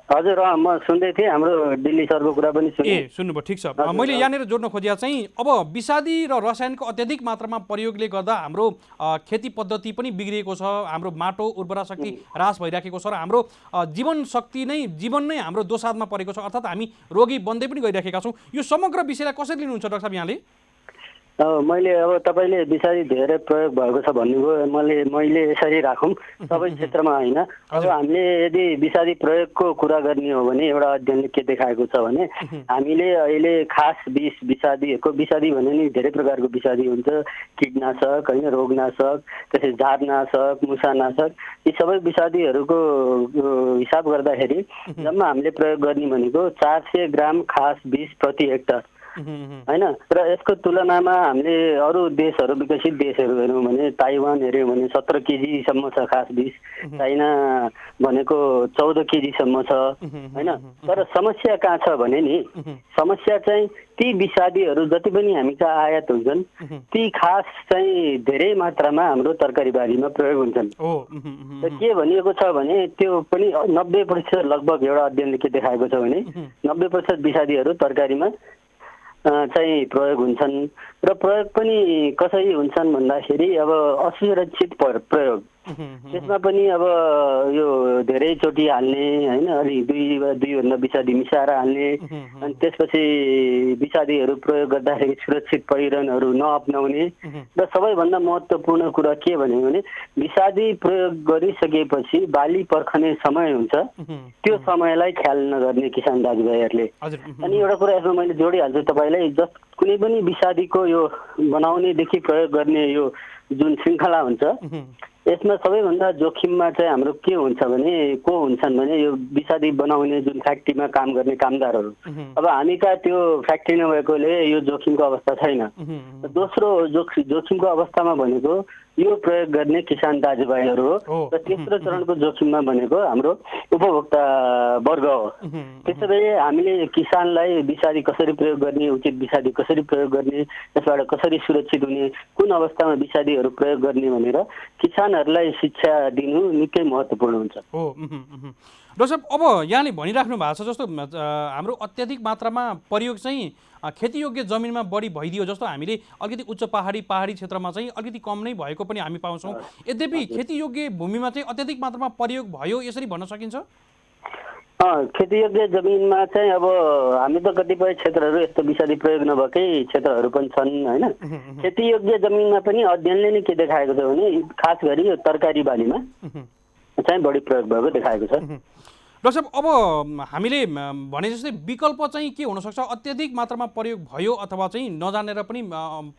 हजुर, म सुन्दै थिएँ, हाम्रो दिल्ली सरको कुरा पनि सुने। सुन्नुभयो, ठिक छ। मैले यहाँनिर जोड्न खोजेको चाहिँ अब विषादी र रसायनको अत्याधिक मात्रामा प्रयोगले गर्दा हाम्रो खेती पद्धति पनि बिग्रिएको छ, हाम्रो माटो उर्वरा शक्ति ह्रास भइराखेको छ र हाम्रो जीवन नै हाम्रो दोसाधमा परेको छ, अर्थात् हामी रोगी बन्दै पनि गइराखेका छौँ। यो समग्र विषयलाई कसरी लिनुहुन्छ डाक्टर साहब यहाँले? मैले अब तपाईँले विषादी धेरै प्रयोग भएको छ भन्नुभयो, मैले यसरी राखौँ सबै क्षेत्रमा होइन। अब हामीले यदि विषादी प्रयोगको कुरा गर्ने हो भने एउटा अध्ययनले के देखाएको छ भने हामीले अहिले खास विषादी भने नि धेरै प्रकारको विषादी हुन्छ, कीटनाशक होइन, रोगनाशक, त्यसै झारनाशक, मुसानाशक, यी सबै विषादीहरूको हिसाब गर्दाखेरि जम्मा हामीले प्रयोग गर्ने भनेको 400 ग्राम खास विष प्रति हेक्टर होइन। र यसको तुलनामा हामीले अरू देशहरू, विकसित देशहरू हेऱ्यौँ भने ताइवान हेऱ्यौँ भने 17 केजीसम्म छ खास विष, चाइना भनेको 14 केजीसम्म छ होइन। तर समस्या कहाँ छ भने नि, समस्या चाहिँ ती विषादीहरू जति पनि हामी कहाँ आयात हुन्छन् ती खास चाहिँ धेरै मात्रामा हाम्रो तरकारी बारीमा प्रयोग हुन्छन्। र के भनिएको छ भने त्यो पनि 90% लगभग एउटा अध्ययनले के देखाएको छ भने 90% विषादीहरू तरकारीमा चाहिँ प्रयोग हुन्छन्। र प्रयोग पनि कसरी हुन्छन् भन्दाखेरि अब असुरक्षित प्रयोग, त्यसमा पनि अब यो धेरैचोटि हाल्ने होइन, अलि दुईभन्दा विषादी मिसाएर हाल्ने, अनि त्यसपछि विषादीहरू प्रयोग गर्दाखेरि सुरक्षित परिरहनहरू नअप्नाउने। र सबैभन्दा महत्त्वपूर्ण कुरा के भन्यो भने विषादी प्रयोग गरिसकेपछि बाली पर्खने समय हुन्छ, त्यो समयलाई ख्याल नगर्ने किसान दाजुभाइहरूले। अनि एउटा कुरा यसमा मैले जोडिहाल्छु तपाईँलाई, कुनै पनि विषादीको यो बनाउनेदेखि प्रयोग गर्ने यो जुन श्रृङ्खला हुन्छ यसमा सबैभन्दा जोखिममा चाहिँ हाम्रो के हुन्छ भने को हुन्छन् भने यो विषादी बनाउने जुन फ्याक्ट्रीमा काम गर्ने कामदारहरू। अब हामी कहाँ त्यो फ्याक्ट्री नभएकोले यो जोखिमको अवस्था छैन। दोस्रो जोखिमको अवस्थामा भनेको यो प्रयोग गर्ने किसान दाजुभाइहरू हो र तेस्रो चरणको जोखिममा भनेको हाम्रो उपभोक्ता वर्ग हो। त्यसैले हामीले किसानलाई विषादी कसरी प्रयोग गर्ने, उचित विषादी कसरी प्रयोग गर्ने, यसबाट कसरी सुरक्षित हुने, कुन अवस्थामा विषादीहरू प्रयोग गर्ने भनेर किसानहरूलाई किसानहरूलाई शिक्षा दिनु निकै महत्त्वपूर्ण हुन्छ। हो डाक्टर साहब, अब यहाँले भनिराख्नु भएको छ जस्तो हाम्रो अत्याधिक मात्रामा प्रयोग चाहिँ खेतीयोग्य जमिनमा बढी भइदियो जस्तो हामीले अलिकति उच्च पहाडी क्षेत्रमा चाहिँ अलिकति कम नै भएको पनि हामी पाउँछौँ। यद्यपि खेतीयोग्य भूमिमा चाहिँ अत्याधिक मात्रामा प्रयोग भयो यसरी भन्न सकिन्छ? खेतीयोग्य जमिनमा चाहिँ अब हामी त कतिपय क्षेत्रहरू यस्तो विषादी प्रयोग नभएकै क्षेत्रहरू पनि छन् होइन। खेतीयोग्य जमिनमा पनि अध्ययनले नै के देखाएको छ भने खास गरी यो तरकारी बालीमा चाहिँ बढी प्रयोग भएको देखाएको छ। डाक्टर साहब, अब हामीले भने जस्तै विकल्प चाहिँ के हुनसक्छ? अत्याधिक मात्रामा प्रयोग भयो अथवा चाहिँ नजानेर पनि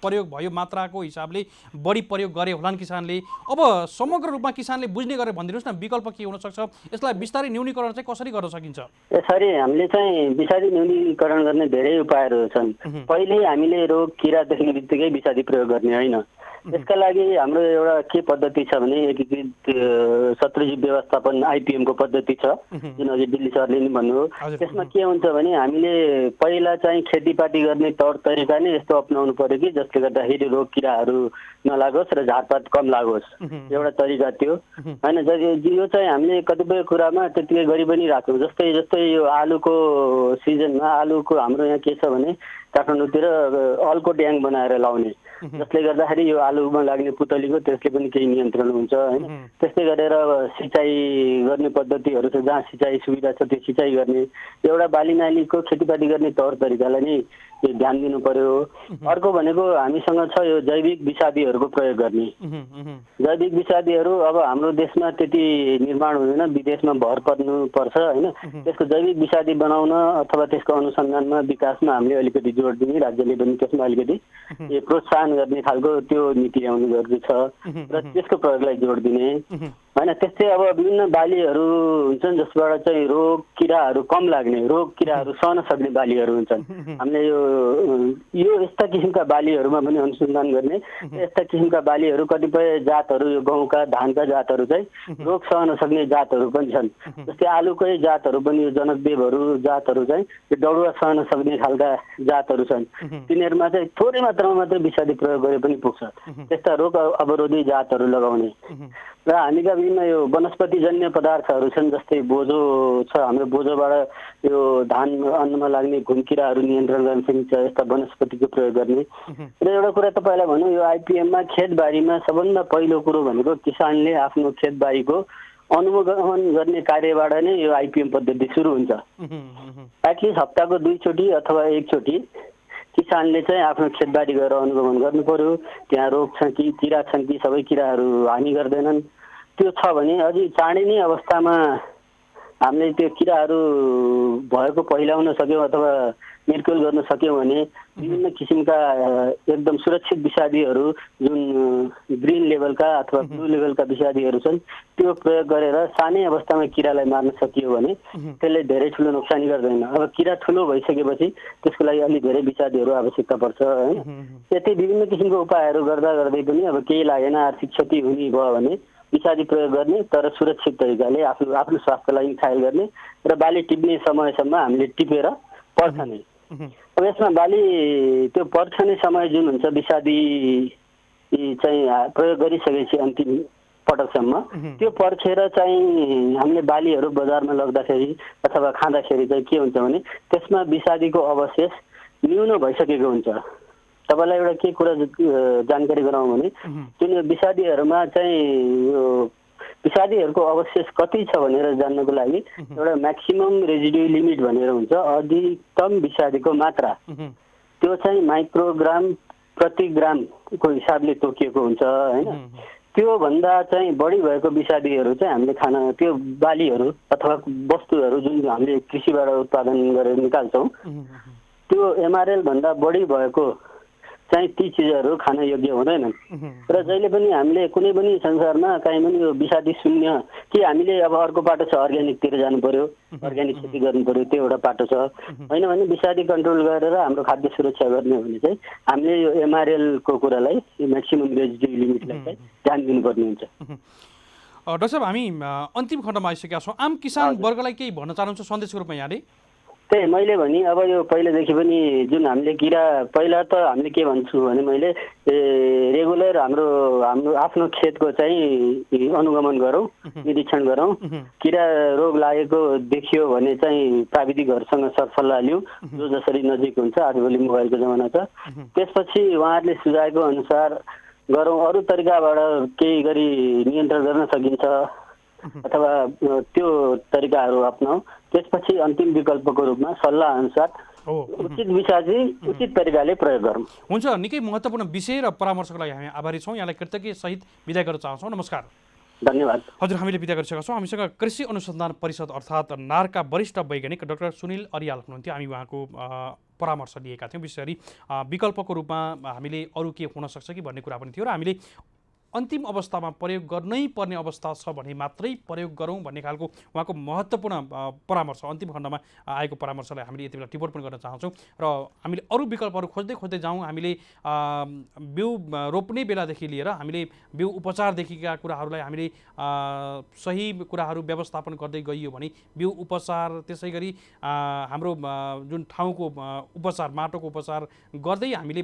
प्रयोग भयो, मात्राको हिसाबले बढी प्रयोग गरे होलान् किसानले। अब समग्र रूपमा किसानले बुझ्ने गरेर भनिदिनुहोस् न, विकल्प के हुनसक्छ? यसलाई बिस्तारै न्यूनीकरण चाहिँ कसरी गर्न सकिन्छ? यसरी हामीले चाहिँ विषादी न्यूनीकरण गर्ने धेरै उपायहरू छन्। पहिले हामीले रोग किरा देख्ने बित्तिकै विषादी प्रयोग गर्ने होइन। यसका लागि हाम्रो एउटा के पद्धति छ भने एकीकृत शत्रुजीव व्यवस्थापन IPM को पद्धति छ, जुन अघि दिल्ली सरले नि भन्नुभयो। त्यसमा के हुन्छ भने हामीले पहिला चाहिँ खेतीपाती गर्ने तौर तरिका नै यस्तो अपनाउनु पर्यो कि जसले गर्दाखेरि रोग किराहरू नलागोस् र झारपात कम लागोस्, एउटा तरिका त्यो होइन। यो चाहिँ हामीले कतिपय कुरामा त्यतिकै गरी पनि राख्छौँ। जस्तै यो आलुको सिजनमा आलुको हाम्रो यहाँ के छ भने काठमाडौँतिर अल्को ड्याङ बनाएर लाउने, जसले गर्दाखेरि यो आलुमा लाग्ने पुतलीको त्यसले पनि केही नियन्त्रण हुन्छ होइन। त्यस्तै गरेर सिँचाइ गर्ने पद्धतिहरू छ, जहाँ सिँचाइ सुविधा छ त्यो सिँचाइ गर्ने, एउटा बाली नालीको खेतीपाती गर्ने तौर तरिकालाई नै ध्यान दिनु पर्यो। अर्को भनेको हामीसँग छ यो जैविक विषादीहरूको प्रयोग गर्ने। जैविक विषादीहरू अब हाम्रो देशमा त्यति निर्माण हुँदैन, विदेशमा भर पर्नु पर्छ होइन। त्यसको जैविक विषादी बनाउन अथवा त्यसको अनुसन्धानमा विकासमा हामीले अलिकति जोड दिने, राज्यले पनि त्यसमा अलिकति प्रोत्साहन गर्ने खालको त्यो नीति ल्याउनु जरुरी छ र त्यसको प्रयोगलाई जोड दिने होइन। त्यस्तै अब विभिन्न बालीहरू हुन्छन् जसबाट चाहिँ रोग किराहरू कम लाग्ने, रोग किराहरू सहन सक्ने बालीहरू हुन्छन्। हामीले यो यस्ता किसिमका बालीहरूमा पनि अनुसन्धान गर्ने। यस्ता किसिमका बालीहरू कतिपय जातहरू, यो गहुँका धानका जातहरू चाहिँ रोग सहन सक्ने जातहरू पनि छन्। जस्तै आलुकै जातहरू पनि यो जनकदेवहरू जातहरू चाहिँ यो डढुवा सहन सक्ने खालका जातहरू छन्। तिनीहरूमा चाहिँ थोरै मात्रामा मात्रै विषादी प्रयोग गरे पनि पुग्छ। त्यस्ता रोग अवरोधी जातहरू लगाउने र हामीका विभिन्न यो वनस्पतिजन्य पदार्थहरू छन्, जस्तै बोझो छ, हाम्रो बोझोबाट यो धान अन्नमा लाग्ने घुनकिराहरू नियन्त्रण गर्न सकिन्छ, यस्ता वनस्पतिको प्रयोग गर्ने। र एउटा कुरा तपाईँलाई भनौँ, यो IPM मा खेतबारीमा सबभन्दा पहिलो कुरो भनेको किसानले आफ्नो खेतबारीको अनुगमन गर्ने कार्यबाट नै यो IPM पद्धति सुरु हुन्छ। एटलिस्ट हप्ताको 2 चोटि अथवा 1 चोटि किसानले चाहिँ आफ्नो खेतबारी गएर अनुगमन गर्नु पर्यो। त्यहाँ रोग छ कि किरा छन् कि, सबै किराहरू हानि गर्दैनन्, त्यो छ भने अझै चाँडै नै अवस्थामा हामीले त्यो किराहरू भएको पहिलाउन सक्यौँ अथवा निर्कुल गर्न सक्यौँ भने विभिन्न किसिमका एकदम सुरक्षित विषादीहरू जुन ग्रिन लेभलका अथवा ब्लू लेभलका विषादीहरू छन् त्यो प्रयोग गरेर सानै अवस्थामा किरालाई मार्न सकियो भने त्यसले धेरै ठुलो नोक्सानी गर्दैन। अब किरा ठुलो भइसकेपछि त्यसको लागि अलि धेरै विषादीहरू आवश्यकता पर्छ होइन। त्यति विभिन्न किसिमको उपायहरू गर्दा गर्दै पनि अब केही लागेन, आर्थिक क्षति हुने भयो भने विषादी प्रयोग गर्ने, तर सुरक्षित तरिकाले आफ्नो स्वास्थ्यलाई ख्याल गर्ने र बाली टिप्ने समयसम्म हामीले टिपेर पर्छने। अब यसमा बाली त्यो पर्छने समय जुन हुन्छ विषादी चाहिँ प्रयोग गरिसकेपछि अन्तिम पटकसम्म त्यो पर्खेर चाहिँ हामीले बालीहरू बजारमा लग्दाखेरि अथवा खाँदाखेरि चाहिँ के हुन्छ भने त्यसमा विषादीको अवशेष न्यून भइसकेको हुन्छ। तपाईँलाई एउटा के कुरा जानकारी गराउँ भने जुन विषादीहरूमा चाहिँ यो विषादीहरूको अवशेष कति छ भनेर जान्नको लागि एउटा म्याक्सिमम रेजिड्यू लिमिट भनेर हुन्छ, अधिकतम विषादीको मात्रा त्यो चाहिँ माइक्रोग्राम प्रति ग्रामको हिसाबले तोकिएको हुन्छ होइन। त्यो भन्दा चाहिँ बढी भएको विषादीहरू चाहिँ हामीले खान त्यो बालीहरू अथवा वस्तुहरू जुन हामीले कृषिबाट उत्पादन गरेर निकाल्छौँ त्यो MRL भन्दा बढी भएको चाहिँ ती चिजहरू खान योग्य हुँदैनन्। र जहिले पनि हामीले कुनै पनि संसारमा कहीँ पनि यो विषादी शून्य कि हामीले अब अर्को बाटो छ अर्ग्यानिकतिर जानु पर्यो, अर्ग्यानिक खेती गर्नु पर्यो, त्यो एउटा बाटो छ होइन भने विषादी कन्ट्रोल गरेर हाम्रो खाद्य सुरक्षा गर्ने हो भने चाहिँ हामीले यो MRL को कुरालाई म्याक्सिमम रेजिड्यू लिमिटलाई चाहिँ ध्यान दिनुपर्ने हुन्छ। डाक्टर साहब, हामी अन्तिम खण्डमा आइसकेका छौँ। आम किसान वर्गलाई केही भन्न चाहनुहुन्छ सन्देशको रूपमा यहाँले? त्यही मैले भने अब यो पहिलेदेखि पनि जुन हामीले किरा पहिला त हामीले के भन्छु भने मैले रेगुलर हाम्रो आफ्नो खेतको चाहिँ अनुगमन गरौँ, निरीक्षण गरौँ। किरा रोग लागेको देखियो भने चाहिँ प्राविधिकहरूसँग सरसल्लाह लिउँ, जो जसरी नजिक हुन्छ। आजभोलि मोबाइलको जमाना छ। त्यसपछि उहाँहरूले सुझाएको अनुसार गरौँ। अरू तरिकाबाट केही गरी नियन्त्रण गर्न सकिन्छ अथवा त्यो तरिकाहरू अपनाऊ। त्यसपछि अन्तिम विकल्पको रूपमा सल्लाह अनुसार उचित विषादी उचित तरिकाले प्रयोग गरौँ। हुन्छ, निकै महत्त्वपूर्ण विषय र परामर्शको लागि हामी आभारी छौँ। यहाँलाई कृतज्ञ सहित बिदा गर्न चाहन्छौँ। नमस्कार। धन्यवाद। हजुर, हामीले बिदा गरिसकेका छौँ। हामीसँग कृषि अनुसन्धान परिषद अर्थात् नारका वरिष्ठ वैज्ञानिक डाक्टर सुनिल अरियाल हुनुहुन्थ्यो। हामी उहाँको परामर्श लिएका थियौँ। विशेष गरी विकल्पको रूपमा हामीले अरू के हुन सक्छ कि भन्ने कुरा पनि थियो र हामीले अन्तिम अवस्थामा प्रयोग गर्नै पर्ने अवस्था छ भने मात्रै प्रयोग गरौँ भन्ने खालको उहाँको महत्त्वपूर्ण परामर्श अन्तिम खण्डमा आएको परामर्शलाई हामीले यति बेला टिप्पणी पनि गर्न चाहन्छौँ र हामीले अरू विकल्पहरू खोज्दै जाउँ। हामीले बिउ रोप्ने बेलादेखि लिएर हामीले बिउ उपचारदेखिका कुराहरूलाई हामीले सही कुराहरू व्यवस्थापन गर्दै गइयो भने बिउ उपचार, त्यसै गरी हाम्रो जुन ठाउँको उपचार, माटोको उपचार गर्दै हामीले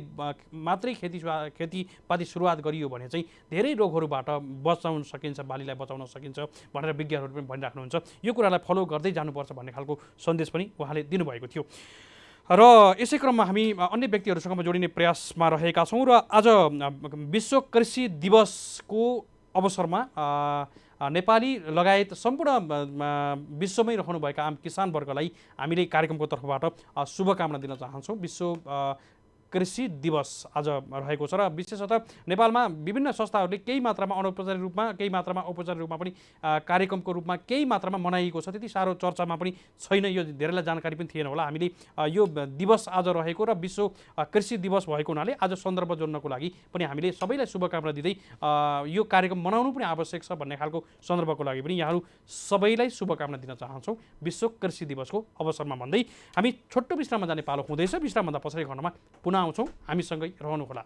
मात्रै खेतीपाती सुरुवात गरियो भने चाहिँ धेरै रोगहरूबाट बचाउन सकिन्छ, बालीलाई बचाउन सकिन्छ भनेर विज्ञहरूले पनि भनिराख्नुहुन्छ। यो कुरालाई फलो गर्दै जानुपर्छ भन्ने खालको सन्देश पनि उहाँले दिनुभएको थियो। र यसै क्रममा हामी अन्य व्यक्तिहरूसँग जोडिने प्रयासमा रहेका छौँ र आज विश्व कृषि दिवसको अवसरमा नेपाली लगायत सम्पूर्ण विश्वमै रहनुभएका आम किसान वर्गलाई हामीले कार्यक्रमको तर्फबाट शुभकामना दिन चाहन्छौँ। विश्व कृषि दिवस आज रहेको छ र विशेषतः नेपालमा विभिन्न संस्थाहरूले केही मात्रामा अनौपचारिक रूपमा, केही मात्रामा औपचारिक रूपमा पनि कार्यक्रमको रूपमा केही मात्रामा मनाइएको छ। त्यति साह्रो चर्चामा पनि छैन, यो धेरैलाई जानकारी पनि थिएन होला। हामीले यो दिवस आज रहेको र विश्व कृषि दिवस भएको हुनाले आज सन्दर्भ जोड्नको लागि पनि हामीले सबैलाई शुभकामना दिँदै यो कार्यक्रम मनाउनु पनि आवश्यक छ भन्ने खालको सन्दर्भको लागि पनि यहाँहरू सबैलाई शुभकामना दिन चाहन्छौँ विश्व कृषि दिवसको अवसरमा भन्दै हामी छोटो विश्राममा जाने पालो हुँदैछ। विश्रामभन्दा पछाडि खण्डमा पुनः आउँछौँ, हामीसँगै रहनुहोला।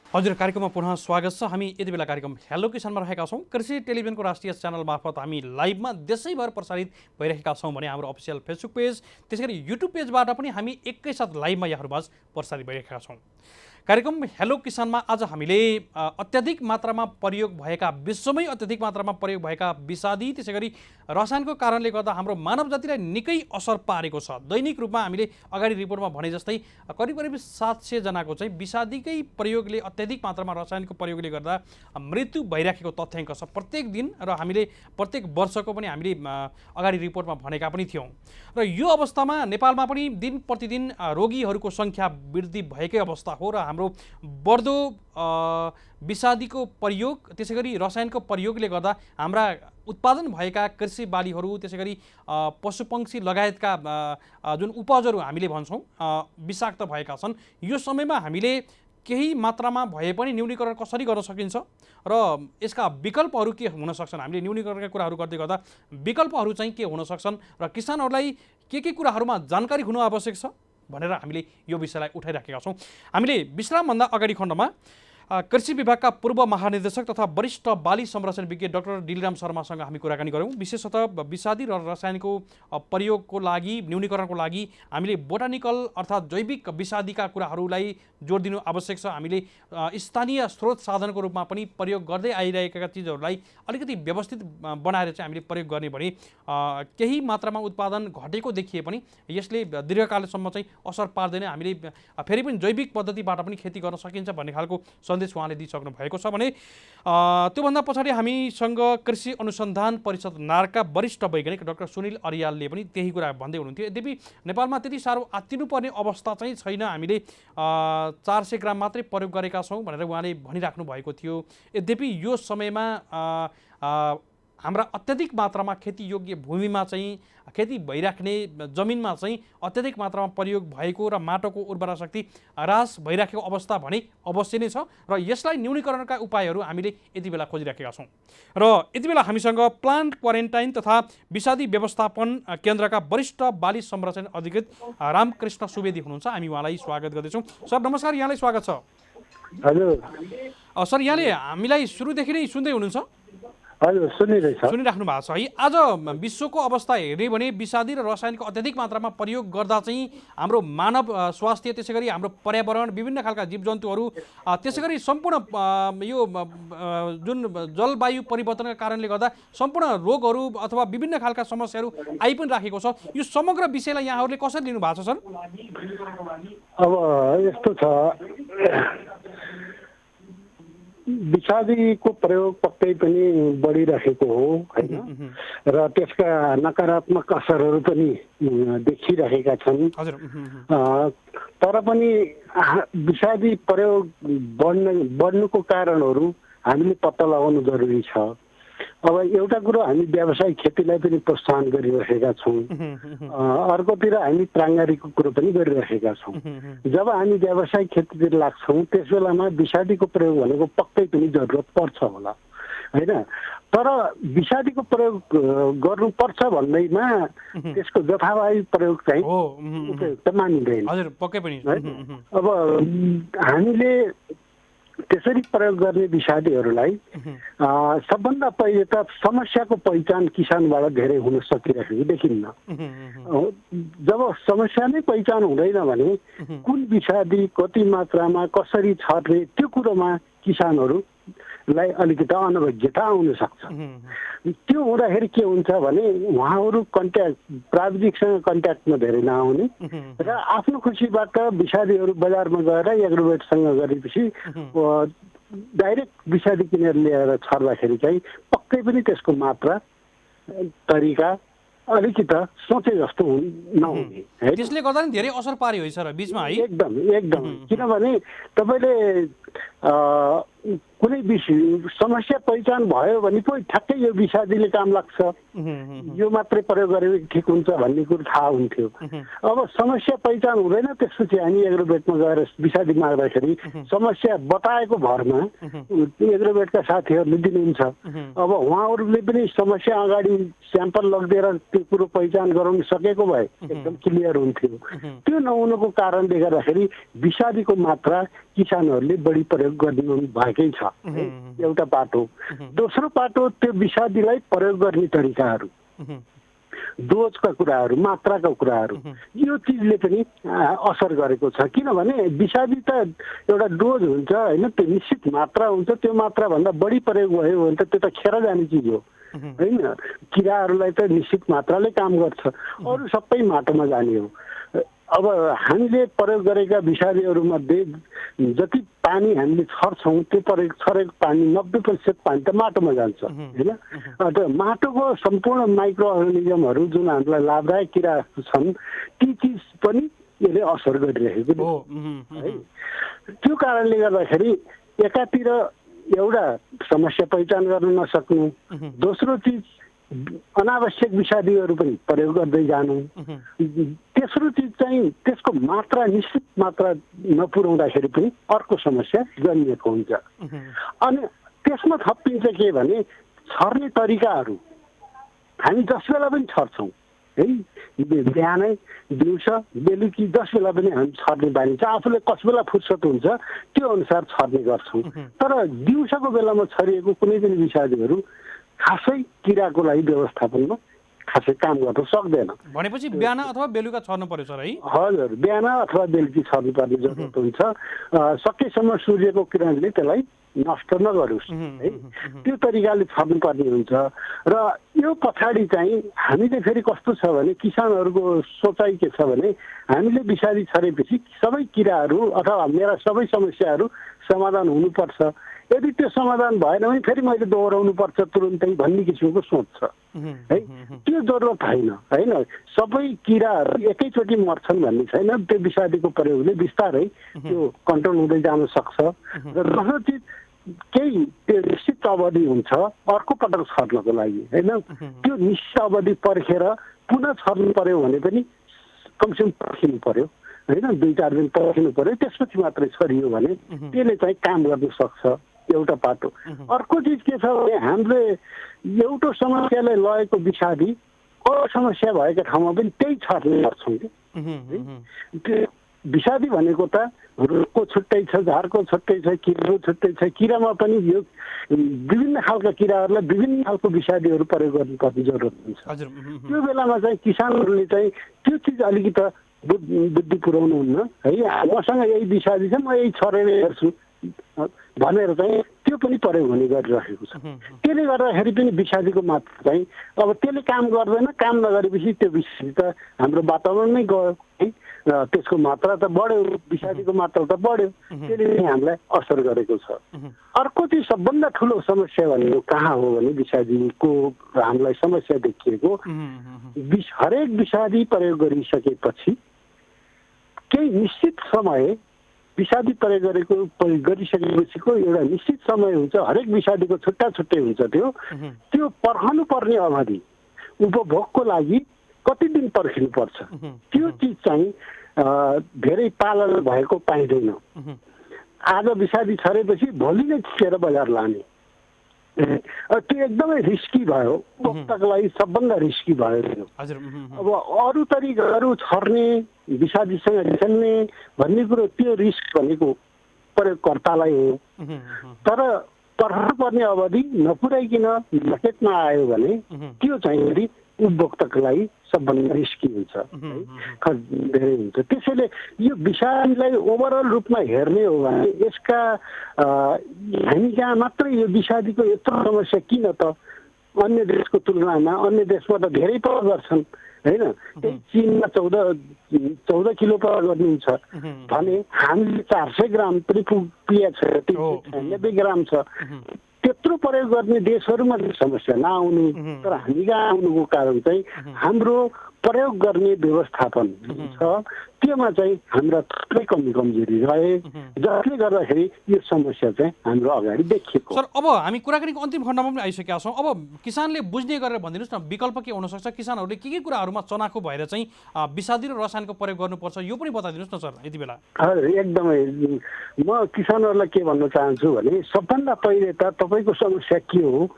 हजुर, कार्यक्रममा पुनः स्वागत छ। हामी यति बेला कार्यक्रम हेलो किसानमा रहेका छौँ। कृषि टेलिभिजनको राष्ट्रिय च्यानल मार्फत हामी लाइभमा देशैभर प्रसारित भइरहेका छौँ भने हाम्रो अफिसियल फेसबुक पेज, त्यसै गरी युट्युब पेजबाट पनि हामी एकैसाथ लाइभमा यहाँहरूमाझ प्रसारित भइरहेका छौँ। कार्यक्रम हेलो किसानमा आज हामीले अत्याधिक मात्रामा प्रयोग भएका, विश्वमै अत्याधिक मात्रामा प्रयोग भएका विषादी, त्यसै गरी रसायनको कारणले गर्दा हाम्रो मानव जातिलाई निकै असर पारेको छ। दैनिक रूपमा हामीले अगाडि रिपोर्टमा भने जस्तै करिब 700 जनाको चाहिँ विषादीकै प्रयोगले, अत्याधिक मात्रामा रसायनको प्रयोगले गर्दा मृत्यु भइराखेको तथ्याङ्क छ प्रत्येक दिन र हामीले प्रत्येक वर्षको पनि हामीले अगाडि रिपोर्टमा भनेका पनि थियौँ। र यो अवस्थामा नेपालमा पनि दिन प्रतिदिन रोगीहरूको सङ्ख्या वृद्धि भएकै अवस्था हो र हाम्रो बढ्दो विषादीको प्रयोग, त्यसै गरी रसायनको प्रयोगले गर्दा हाम्रा उत्पादन भएका कृषि बालीहरू, त्यसै गरी पशुपक्षी लगायतका जुन उपजहरू हामीले भन्छौँ विषाक्त भएका छन्। यो समयमा हामीले केही मात्रामा भए पनि न्यूनीकरण कसरी गर्न सकिन्छ र यसका विकल्पहरू के हुन सक्छन्, हामीले न्यूनीकरणका कुराहरू गर्दै गर्दा विकल्पहरू चाहिँ के हुन सक्छन् र किसानहरूलाई के कुराहरूमा जानकारी हुनु आवश्यक छ भनेर हामीले यो विषयलाई उठाइराखेका छौँ। हामीले विश्रामभन्दा अगाडि खण्डमा कृषि विभागका पूर्व महानिर्देशक तथा वरिष्ठ बाली संरक्षण विज्ञ डाक्टर डिलराम शर्मासँग हामी कुराकानी गऱ्यौँ। विशेषतः विषादी र रसायनको प्रयोगको लागि, न्यूनीकरणको लागि हामीले बोटानिकल अर्थात् जैविक विषादीका कुराहरूलाई जोड दिनु आवश्यक छ। हामीले स्थानीय स्रोत साधनको रूपमा पनि प्रयोग गर्दै आइरहेका चिजहरूलाई अलिकति व्यवस्थित बनाएर चाहिँ हामीले प्रयोग गर्ने भने केही मात्रामा उत्पादन घटेको देखिए पनि यसले दीर्घकालसम्म चाहिँ असर पार्दैन। हामीले फेरि पनि जैविक पद्धतिबाट पनि खेती गर्न सकिन्छ भन्ने खालको सन्देश उहाँले दिइसक्नु भएको छ भने त्योभन्दा पछाडि हामीसँग कृषि अनुसन्धान परिषद नारका वरिष्ठ वैज्ञानिक डाक्टर सुनिल अरियालले पनि त्यही कुरा भन्दै हुनुहुन्थ्यो। यद्यपि नेपालमा त्यति साह्रो आत्तिनुपर्ने अवस्था चाहिँ छैन, हामीले 400 ग्राम मात्रै प्रयोग गरेका छौँ भनेर उहाँले भनिराख्नु भएको थियो। यद्यपि यो समयमा हाम्रा अत्याधिक मात्रामा खेतीयोग्य भूमिमा चाहिँ, खेती भइराख्ने जमिनमा चाहिँ अत्याधिक मात्रामा प्रयोग भएको र माटोको उर्वरा शक्ति ह्रास भइराखेको अवस्था भने अवश्य नै छ र यसलाई न्यूनीकरणका उपायहरू हामीले यति बेला खोजिराखेका छौँ। र यति बेला हामीसँग प्लान्ट क्वारेन्टाइन तथा विषादी व्यवस्थापन केन्द्रका वरिष्ठ बाली संरक्षण अधिकृत रामकृष्ण सुवेदी हुनुहुन्छ। हामी उहाँलाई स्वागत गर्दैछौँ। सर नमस्कार, यहाँलाई स्वागत छ। हजुर सर यहाँले हामीलाई सुरुदेखि नै सुन्दै हुनुहुन्छ? हजुर सुनिरहेछ। सुनिराख्नु भएको छ है। आज विश्वको अवस्था हेर्ने भने विषादी र रसायनको अत्याधिक मात्रामा प्रयोग गर्दा चाहिँ हाम्रो मानव स्वास्थ्य, त्यसै गरी हाम्रो पर्यावरण, विभिन्न खालका जीवजन्तुहरू, त्यसै गरी सम्पूर्ण यो जुन जलवायु परिवर्तनका कारणले गर्दा सम्पूर्ण रोगहरू अथवा विभिन्न खालका समस्याहरू आइ पनि राखेको छ। यो समग्र विषयलाई यहाँहरूले कसरी लिनु भएको छ सर? अब यस्तो छ, विषादीको प्रयोग पक्कै पनि बढिरहेको हो होइन, र त्यसका नकारात्मक असरहरू पनि देखिरहेका छन्। तर पनि विषादी प्रयोग बढ्नुको कारणहरू हामीले पत्ता लगाउनु जरुरी छ। अब एउटा कुरो हामी व्यावसायिक खेतीलाई पनि प्रोत्साहन गरिरहेका छौँ, अर्कोतिर हामी प्राङ्गारिकको कुरो पनि गरिरहेका छौँ। जब हामी व्यावसायिक खेतीतिर लाग्छौँ त्यस बेलामा विषादीको प्रयोग भनेको पक्कै पनि जरुरत पर्छ होला होइन। तर विषादीको प्रयोग गर्नुपर्छ भन्दैमा त्यसको जथाभावी प्रयोग चाहिँ उपयुक्त मानिँदैन। अब हामीले त्यसरी प्रयोग गर्ने विषादीहरूलाई सबभन्दा पहिले त समस्याको पहिचान किसानबाट धेरै हुन सकिरहेको देखिन्न। जब समस्या नै पहिचान हुँदैन भने कुन विषादी कति मात्रामा कसरी छर्ने त्यो कुरोमा किसानहरूलाई अलिकति अनभिज्ञता आउन सक्छ। त्यो हुँदाखेरि के हुन्छ भने उहाँहरू प्राविधिकसँग कन्ट्याक्टमा धेरै नआउने र आफ्नो खुसीबाट विषादीहरू बजारमा गएर एग्रोभेटसँग गरेपछि डाइरेक्ट विषादी किनेर ल्याएर छर्दाखेरि चाहिँ पक्कै पनि त्यसको मात्रा तरिका अलिकति सोचे जस्तो नहुने है। त्यसले गर्दा नि धेरै असर पार्यो है सर बीचमा है। एकदम किनभने तपाईँले कुनै समस्या पहिचान भयो भने पो ठ्याक्कै यो विषादीले काम लाग्छ, यो मात्रै प्रयोग गरेर ठिक हुन्छ भन्ने कुरो थाहा हुन्थ्यो। अब समस्या पहिचान हुँदैन, त्यसपछि हामी एग्रोभेटमा गएर विषादी माग्दाखेरि समस्या बताएको भरमा एग्रोभेटका साथीहरूले दिनुहुन्छ। अब उहाँहरूले पनि समस्या अगाडि स्याम्पल लगिदिएर त्यो कुरो पहिचान गराउन सकेको भए एकदम क्लियर हुन्थ्यो। त्यो नहुनुको कारणले गर्दाखेरि विषादीको मात्रा किसानहरूले बढी प्रयोग गर्नु भएकै छ, एउटा पाटो। दोस्रो पाटो त्यो विषादीलाई प्रयोग गर्ने तरिकाहरू, डोजका कुराहरू, मात्राका कुराहरू, यो चिजले पनि असर गरेको छ। किनभने विषादी त एउटा डोज हुन्छ होइन, त्यो निश्चित मात्रा हुन्छ, त्यो मात्राभन्दा बढी प्रयोग भयो भने त त्यो त खेर जाने चिज हो होइन। किराहरूलाई त निश्चित मात्राले काम गर्छ, अरू सबै माटोमा जाने हो। अब हामीले प्रयोग गरेका विषादीहरूमध्ये जति पानी हामीले छर्छौँ त्यो छरेको पानी 90% पानी त माटोमा जान्छ होइन। अन्त माटोको सम्पूर्ण माइक्रो अर्गानिजमहरू जुन हामीलाई लाभदायक किरा छन् ती चिज पनि यसले असर गरिरहेको है। त्यो कारणले गर्दाखेरि एकातिर एउटा समस्या पहिचान गर्न नसक्नु, दोस्रो चिज अनावश्यक विषादीहरू पनि प्रयोग गर्दै जानु, तेस्रो चिज चाहिँ त्यसको मात्रा निश्चित मात्रा नपुर्याउँदाखेरि पनि अर्को समस्या जन्मिएको हुन्छ। अनि त्यसमा थपिन्छ के भने छर्ने तरिकाहरू। हामी जस बेला पनि छर्छौँ है, बिहानै दिउँसो बेलुकी जस बेला पनि हामी छर्ने बानी छ। आफूले कस बेला फुर्सद हुन्छ त्यो अनुसार छर्ने गर्छौँ। तर दिउँसोको बेलामा छरिएको कुनै पनि विषादीहरू खासै किराको लागि व्यवस्थापनमा खासै काम गर्न सक्दैन। भनेपछि बिहान अथवा बेलुका छर्नु पर्यो सर है? हजुर, बिहान अथवा बेलुकी छर्नुपर्ने जरुरत हुन्छ। सकेसम्म सूर्यको किरणले त्यसलाई नष्ट नगरोस् है, त्यो तरिकाले छर्नुपर्ने हुन्छ। र यो पछाडि चाहिँ हामीले फेरि कस्तो छ भने किसानहरूको सोचाइ के छ भने हामीले विषादी छरेपछि सबै किराहरू अथवा मेरा सबै समस्याहरू समाधान हुनुपर्छ, यदि त्यो समाधान भएन भने फेरि मैले दोहोऱ्याउनु पर्छ तुरुन्तै भन्ने किसिमको सोच छ है। त्यो जरुरत होइन। सबै किराहरू एकैचोटि मर्छन् भन्ने छैन। त्यो विषादीको प्रयोगले बिस्तारै त्यो कन्ट्रोल हुँदै जान सक्छ। र दोस्रो चिज केही त्यो निश्चित अवधि हुन्छ अर्को पटक छर्नको लागि होइन। त्यो निश्चित अवधि पर्खेर पुनः छर्नु पर्यो भने पनि कमसेकम पर्खिनु पर्यो होइन, 2-4 दिन पर्खिनु पर्यो, त्यसपछि मात्रै छरियो भने त्यसले चाहिँ काम गर्न सक्छ, एउटा पाटो। अर्को चिज के छ भने हामीले एउटा समस्यालाई लगेको विषादी अरू समस्या भएका ठाउँमा पनि त्यही छर्ने गर्छौँ कि विषादी भनेको त रुखको छुट्टै छ, झारको छुट्टै छ, किराको छुट्टै छ। किरामा पनि यो विभिन्न खालका किराहरूलाई विभिन्न खालको विषादीहरू प्रयोग गर्नुपर्ने जरुरत हुन्छ। त्यो बेलामा चाहिँ किसानहरूले चाहिँ त्यो चिज अलिकति बुद्धि पुर्याउनुहुन्न है, मसँग यही विषादी छ, म यही छरेर हेर्छु भनेर चाहिँ त्यो पनि प्रयोग हुने गरिरहेको छ। त्यसले गर्दाखेरि पनि विषादीको मात्रा चाहिँ अब त्यसले काम गर्दैन, काम नगरेपछि त्यो विषादी त हाम्रो वातावरणमै गयो है, त्यसको मात्रा त बढ्यो, विषादीको मात्रा त बढ्यो, त्यसले पनि हामीलाई असर गरेको छ। अर्को चाहिँ सबभन्दा ठुलो समस्या भनेको कहाँ हो भने विषादीको हामीलाई समस्या देखिएको हरेक विषादी प्रयोग गरिसकेपछि केही निश्चित समय विषादी प्रयोग गरिसकेपछिको एउटा निश्चित समय हुन्छ, हरेक विषादीको छुट्टा छुट्टै हुन्छ। त्यो पर्खनु पर्ने अवधि उपभोगको लागि कति दिन पर्खिनुपर्छ त्यो चिज चाहिँ धेरै पालन भएको पाइँदैन। आज विषादी छरेपछि भोलि नै छिएर बजार लाने, त्यो एकदमै रिस्की भयो, उपभोक्ताको लागि सबभन्दा रिस्की भयो। अब अरू तरिकाहरू छर्ने विषादीसँग खेल्ने भन्ने कुरो त्यो रिस्क भनेको प्रयोगकर्तालाई हो। तर पर्खनुपर्ने अवधि नपुर्याइकन मार्केटमा आयो भने त्यो चाहिँ उपभोक्ताको लागि सबभन्दा रिस्की हुन्छ, धेरै हुन्छ। त्यसैले यो विषादीलाई ओभरअल रूपमा हेर्ने हो भने यसका हामी कहाँ मात्रै यो विषादीको यत्रो समस्या किन त अन्य देशको तुलनामा अन्य देशमा त धेरै प्रयोग गर्छन् होइन। त्यही चिनमा 14 किलो प्रयोग गर्नुहुन्छ भने हामीले 400 ग्राम पनि पुगेको छ, 390 ग्राम छ। त्यत्रो प्रयोग गर्ने देशहरूमा समस्या नआउने, तर हामी कहाँ आउनुको कारण चाहिँ हाम्रो प्रयोग गर्ने व्यवस्थापन छ त्योमा चाहिँ हाम्रा थुप्रै कमजोरी रहे, जसले गर्दाखेरि यो समस्या चाहिँ हाम्रो अगाडि देखिएको। सर, अब हामी कुराकानीको अन्तिम खण्डमा पनि आइसकेका छौँ। अब किसानले बुझ्ने गरेर भनिदिनुहोस् न, विकल्प के हुनसक्छ? किसानहरूले के कुराहरूमा चनाखो भएर चाहिँ विषादी र रसायनको प्रयोग गर्नुपर्छ यो पनि बताइदिनुहोस् न सर यति बेला। एकदमै म किसानहरूलाई के भन्न चाहन्छु भने सबभन्दा पहिले त तपाईँको समस्या के हो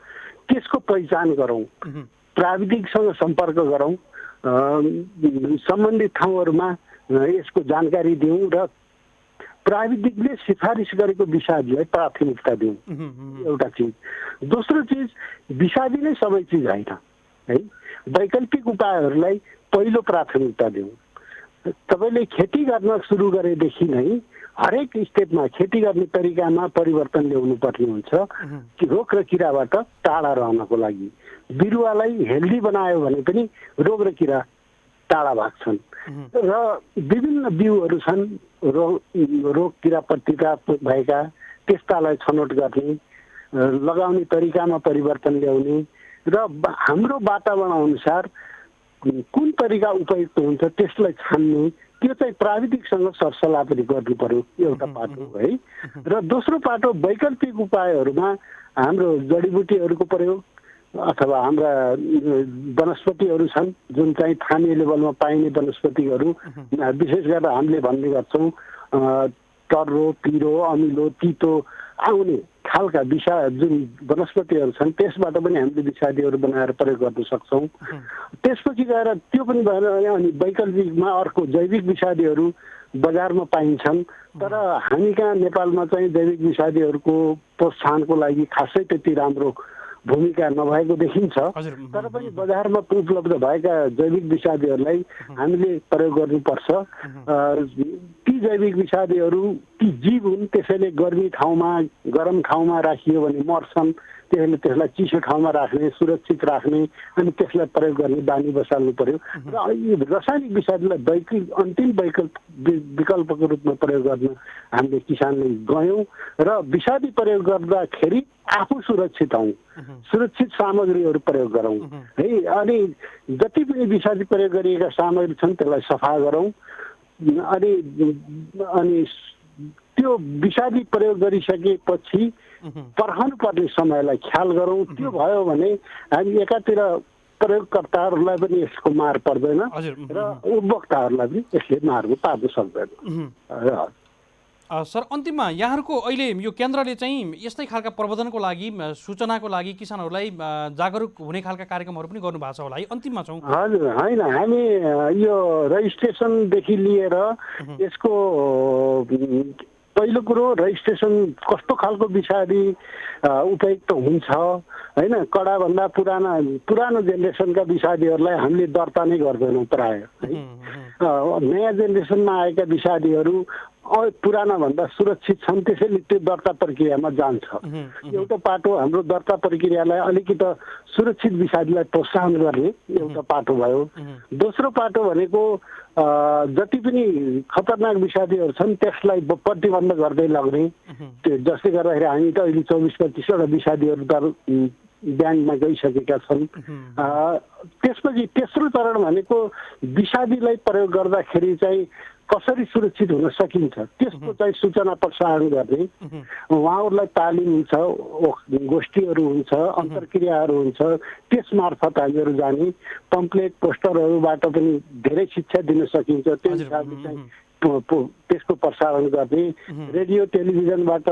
त्यसको पहिचान गरौँ, प्राविधिकसँग सम्पर्क गरौँ, सम्बन्धित ठाउँहरूमा यसको जानकारी दिउँ र प्राविधिकले सिफारिस गरेको विषादीलाई प्राथमिकता दिउँ, एउटा चिज। दोस्रो चिज, विषादी नै सबै चिज होइन है, वैकल्पिक उपायहरूलाई पहिलो प्राथमिकता दिउँ। तपाईँले खेती गर्न सुरु गरेदेखि नै हरेक स्टेपमा खेती गर्ने तरिकामा परिवर्तन ल्याउनु पर्ने हुन्छ कि रोग र किराबाट टाढा रहनको लागि। बिरुवालाई हेल्दी बनायो भने पनि रोग र किरा टाढा भाग्छन् र विभिन्न बिउहरू छन् रोग किरा प्रतिकार भएका, त्यस्तालाई छनौट गर्ने, लगाउने तरिकामा परिवर्तन ल्याउने र हाम्रो वातावरण अनुसार कुन तरिका उपयुक्त हुन्छ त्यसलाई छान्ने, त्यो चाहिँ प्राविधिकसँग सरसल्लाह पनि गर्नु पर्यो, एउटा पाटो है। र दोस्रो पाटो वैकल्पिक उपायहरूमा हाम्रो जडीबुटीहरूको प्रयोग अथवा हाम्रा वनस्पतिहरू छन् जुन चाहिँ स्थानीय लेभलमा पाइने वनस्पतिहरू, विशेष गरेर हामीले भन्ने गर्छौँ टर्रो, पिरो, अमिलो, तितो आउने खालका जुन वनस्पतिहरू छन् त्यसबाट पनि हामीले विषादीहरू बनाएर प्रयोग गर्न सक्छौँ। त्यसपछि गएर त्यो पनि भएन अनि वैकल्पिकमा अर्को जैविक विषादीहरू बजारमा पाइन्छन्, तर हामी कहाँ नेपालमा चाहिँ जैविक विषादीहरूको प्रोत्साहनको लागि खासै त्यति राम्रो भूमिका नभएको देखिन्छ। तर पनि बजारमा उपलब्ध भएका जैविक विषादीहरूलाई हामीले प्रयोग गर्नुपर्छ। ती जैविक विषादीहरू ती जीव हुन्, त्यसैले गर्मी ठाउँमा गरम ठाउँमा राखियो भने मर्छन्, त्यसैले त्यसलाई चिसो ठाउँमा राख्ने, सुरक्षित राख्ने अनि त्यसलाई प्रयोग गर्ने बानी बसाल्नु पर्यो। र यो रासायनिक विषादीलाई अन्तिम विकल्पको रूपमा प्रयोग गर्न हामीले किसानले गयौँ र विषादी प्रयोग गर्दाखेरि आफू सुरक्षित हौँ, सुरक्षित सामग्रीहरू प्रयोग गरौँ है। अनि जति पनि विषादी प्रयोग गरिएका सामग्री छन् त्यसलाई सफा गरौँ अनि त्यो विषादी प्रयोग गरिसकेपछि पर्खनु पर्ने समयलाई ख्याल गरौँ। त्यो भयो भने हामी एकातिर प्रयोगकर्ताहरूलाई पनि यसको मार पर्दैन र उपभोक्ताहरूलाई पनि यसले मार पार्न सक्दैन। सर अन्तिममा यहाँहरूको अहिले यो केन्द्रले चाहिँ यस्तै खालका प्रबन्धनको लागि सूचनाको लागि किसानहरूलाई जागरुक हुने खालका कार्यक्रमहरू पनि गर्नु भएको छ होला है अन्तिममा छौँ हजुर होइन हामी यो रजिस्ट्रेसनदेखि लिएर यसको पहिलो कुरो रजिस्ट्रेसन कस्तो खालको विषादी उपयुक्त हुन्छ होइन कडाभन्दा पुरानो जेनेरेसनका विषादीहरूलाई हामीले दर्ता नै गर्दैनौँ प्राय है नयाँ जेनेरेसनमा आएका विषादीहरू पुराना भन्दा सुरक्षित छन् त्यसैले त्यो दर्ता प्रक्रियामा जान्छ एउटा पाटो हाम्रो दर्ता प्रक्रियालाई अलिकति सुरक्षित विषादीलाई प्रोत्साहन गर्ने एउटा पाटो भयो दोस्रो पाटो भनेको जति पनि खतरनाक विषादीहरू छन् त्यसलाई प्रतिबन्ध गर्दै लग्ने जसले गर्दाखेरि हामी त अहिले 24-25वटा विषादीहरू ब्याङ्कमा गइसकेका छन् त्यसपछि तेस्रो चरण भनेको विषादीलाई प्रयोग गर्दाखेरि चाहिँ कसरी सुरक्षित हुन सकिन्छ त्यसको चाहिँ सूचना प्रसारण गर्ने उहाँहरूलाई तालिम हुन्छ गोष्ठीहरू हुन्छ अन्तर्क्रियाहरू हुन्छ त्यस मार्फत हामीहरू जाने पम्पलेट पोस्टरहरूबाट पनि धेरै शिक्षा दिन सकिन्छ त्यो हिसाबले चाहिँ त्यसको प्रसारण गर्ने रेडियो टेलिभिजनबाट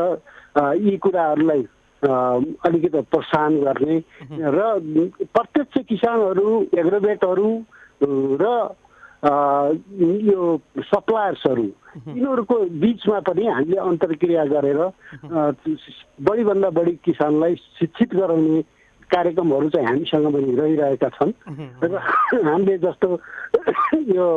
यी कुराहरूलाई अलिकति प्रोत्साहन गर्ने र प्रत्यक्ष किसानहरू एग्रोवेटहरू र यो सप्लायर्सहरू यिनीहरूको बिचमा पनि हामीले अन्तर्क्रिया गरेर बढीभन्दा बढी किसानलाई शिक्षित गराउने कार्यक्रमहरू चाहिँ हामीसँग पनि रहिरहेका छन् र हामीले जस्तो यो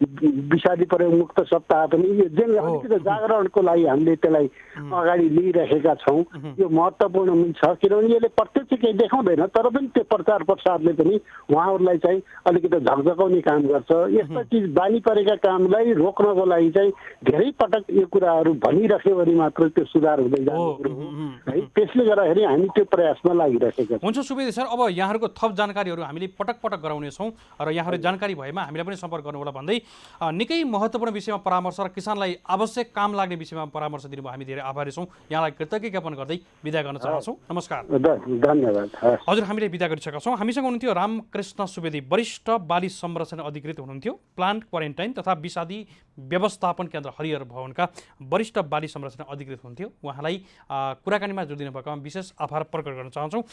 विषादी प्रयोग मुक्त सप्ताह पनि यो अलिकति जागरणको लागि हामीले त्यसलाई अगाडि लिइरहेका छौँ यो महत्त्वपूर्ण पनि छ किनभने यसले प्रत्यक्ष केही देखाउँदैन तर पनि त्यो प्रचार प्रसारले पनि उहाँहरूलाई चाहिँ अलिकति झकझकाउने काम गर्छ यस्ता चिज बानी परेका कामलाई रोक्नको लागि चाहिँ धेरै पटक यो कुराहरू भनिराख्यो भने मात्र त्यो सुधार हुँदै जाने कुरो हो है त्यसले गर्दाखेरि हामी त्यो प्रयासमा लागिरहेका छौँ। हुन्छ सुवेदी सर अब यहाँहरूको थप जानकारीहरू हामीले पटक पटक गराउनेछौँ र यहाँहरू जानकारी भएमा हामीलाई पनि सम्पर्क गर्नु होला भन्दै निकै महत्त्वपूर्ण विषयमा परामर्श र किसानलाई आवश्यक काम लाग्ने विषयमा परामर्श दिनुभयो हामी धेरै आभारी छौँ यहाँलाई कृतज्ञ ज्ञापन गर्दै बिदा गर्न चाहन्छौँ नमस्कार धन्यवाद हजुर हामीले बिदा गरिसकेका छौँ हामीसँग हुनुहुन्थ्यो रामकृष्ण सुवेदी वरिष्ठ बाली संरक्षण अधिकृत हुनुहुन्थ्यो प्लान्ट क्वारेन्टाइन तथा विषादी व्यवस्थापन केन्द्र हरिहर भवनका वरिष्ठ बाली संरक्षण अधिकृत हुनुहुन्थ्यो उहाँलाई कुराकानीमा जोडिदिनु भएकोमा विशेष आभार प्रकट गर्न चाहन्छौँ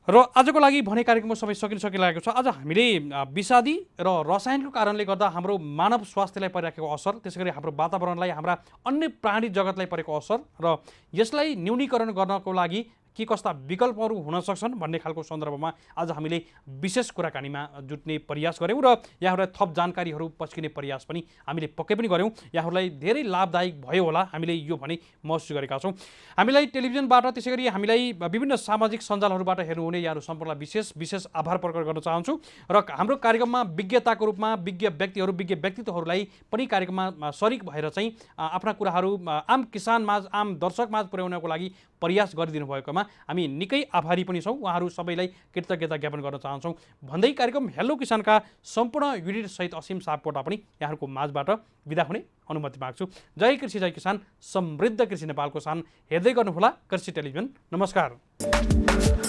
र आजको लागि भने कार्यक्रमको समय सकिसकिरहेको छ। आज हामीले विषादी र रसायनको कारणले गर्दा हाम्रो मानव स्वास्थ्यलाई परिरहेको असर त्यसैगरी हाम्रो वातावरणलाई हाम्रा अन्य प्राणी जगतलाई परेको असर र यसलाई न्यूनीकरण गर्नको लागि के कस्ता विकल्पहरू हुन सक्छन् भन्ने खालको सन्दर्भमा आज हामीले विशेष कुराकानीमा जुट्ने प्रयास गऱ्यौँ र यहाँहरूलाई थप जानकारीहरू पस्किने प्रयास पनि हामीले पक्कै पनि गऱ्यौँ। यहाँहरूलाई धेरै लाभदायक भयो होला हामीले यो भने महसुस गरेका छौँ। हामीलाई टेलिभिजनबाट त्यसैगरी हामीलाई विभिन्न सामाजिक सञ्जालहरूबाट हेर्नुहुने यहाँहरू सम्पूर्णलाई विशेष आभार प्रकट गर्न चाहन्छु र हाम्रो कार्यक्रममा विज्ञताको रूपमा विज्ञ व्यक्तित्वहरूलाई पनि कार्यक्रममा सरिक भएर चाहिँ आफ्ना कुराहरू आम किसानमाझ आम दर्शकमाझ पुर्याउनको लागि प्रयास गरिदिनु भएकोमा हामी निकै आभारी पनि छौँ। उहाँहरू सबैलाई कृतज्ञता ज्ञापन गर्न चाहन्छौँ भन्दै कार्यक्रम हेलो किसानका सम्पूर्ण युनिट सहित असीम सापकोटा पनि यहाँहरूको माझबाट बिदा हुने अनुमति माग्छु। जय कृषि जय किसान समृद्ध कृषि नेपालको सान हेर्दै गर्नुहोला कृषि टेलिभिजन। नमस्कार।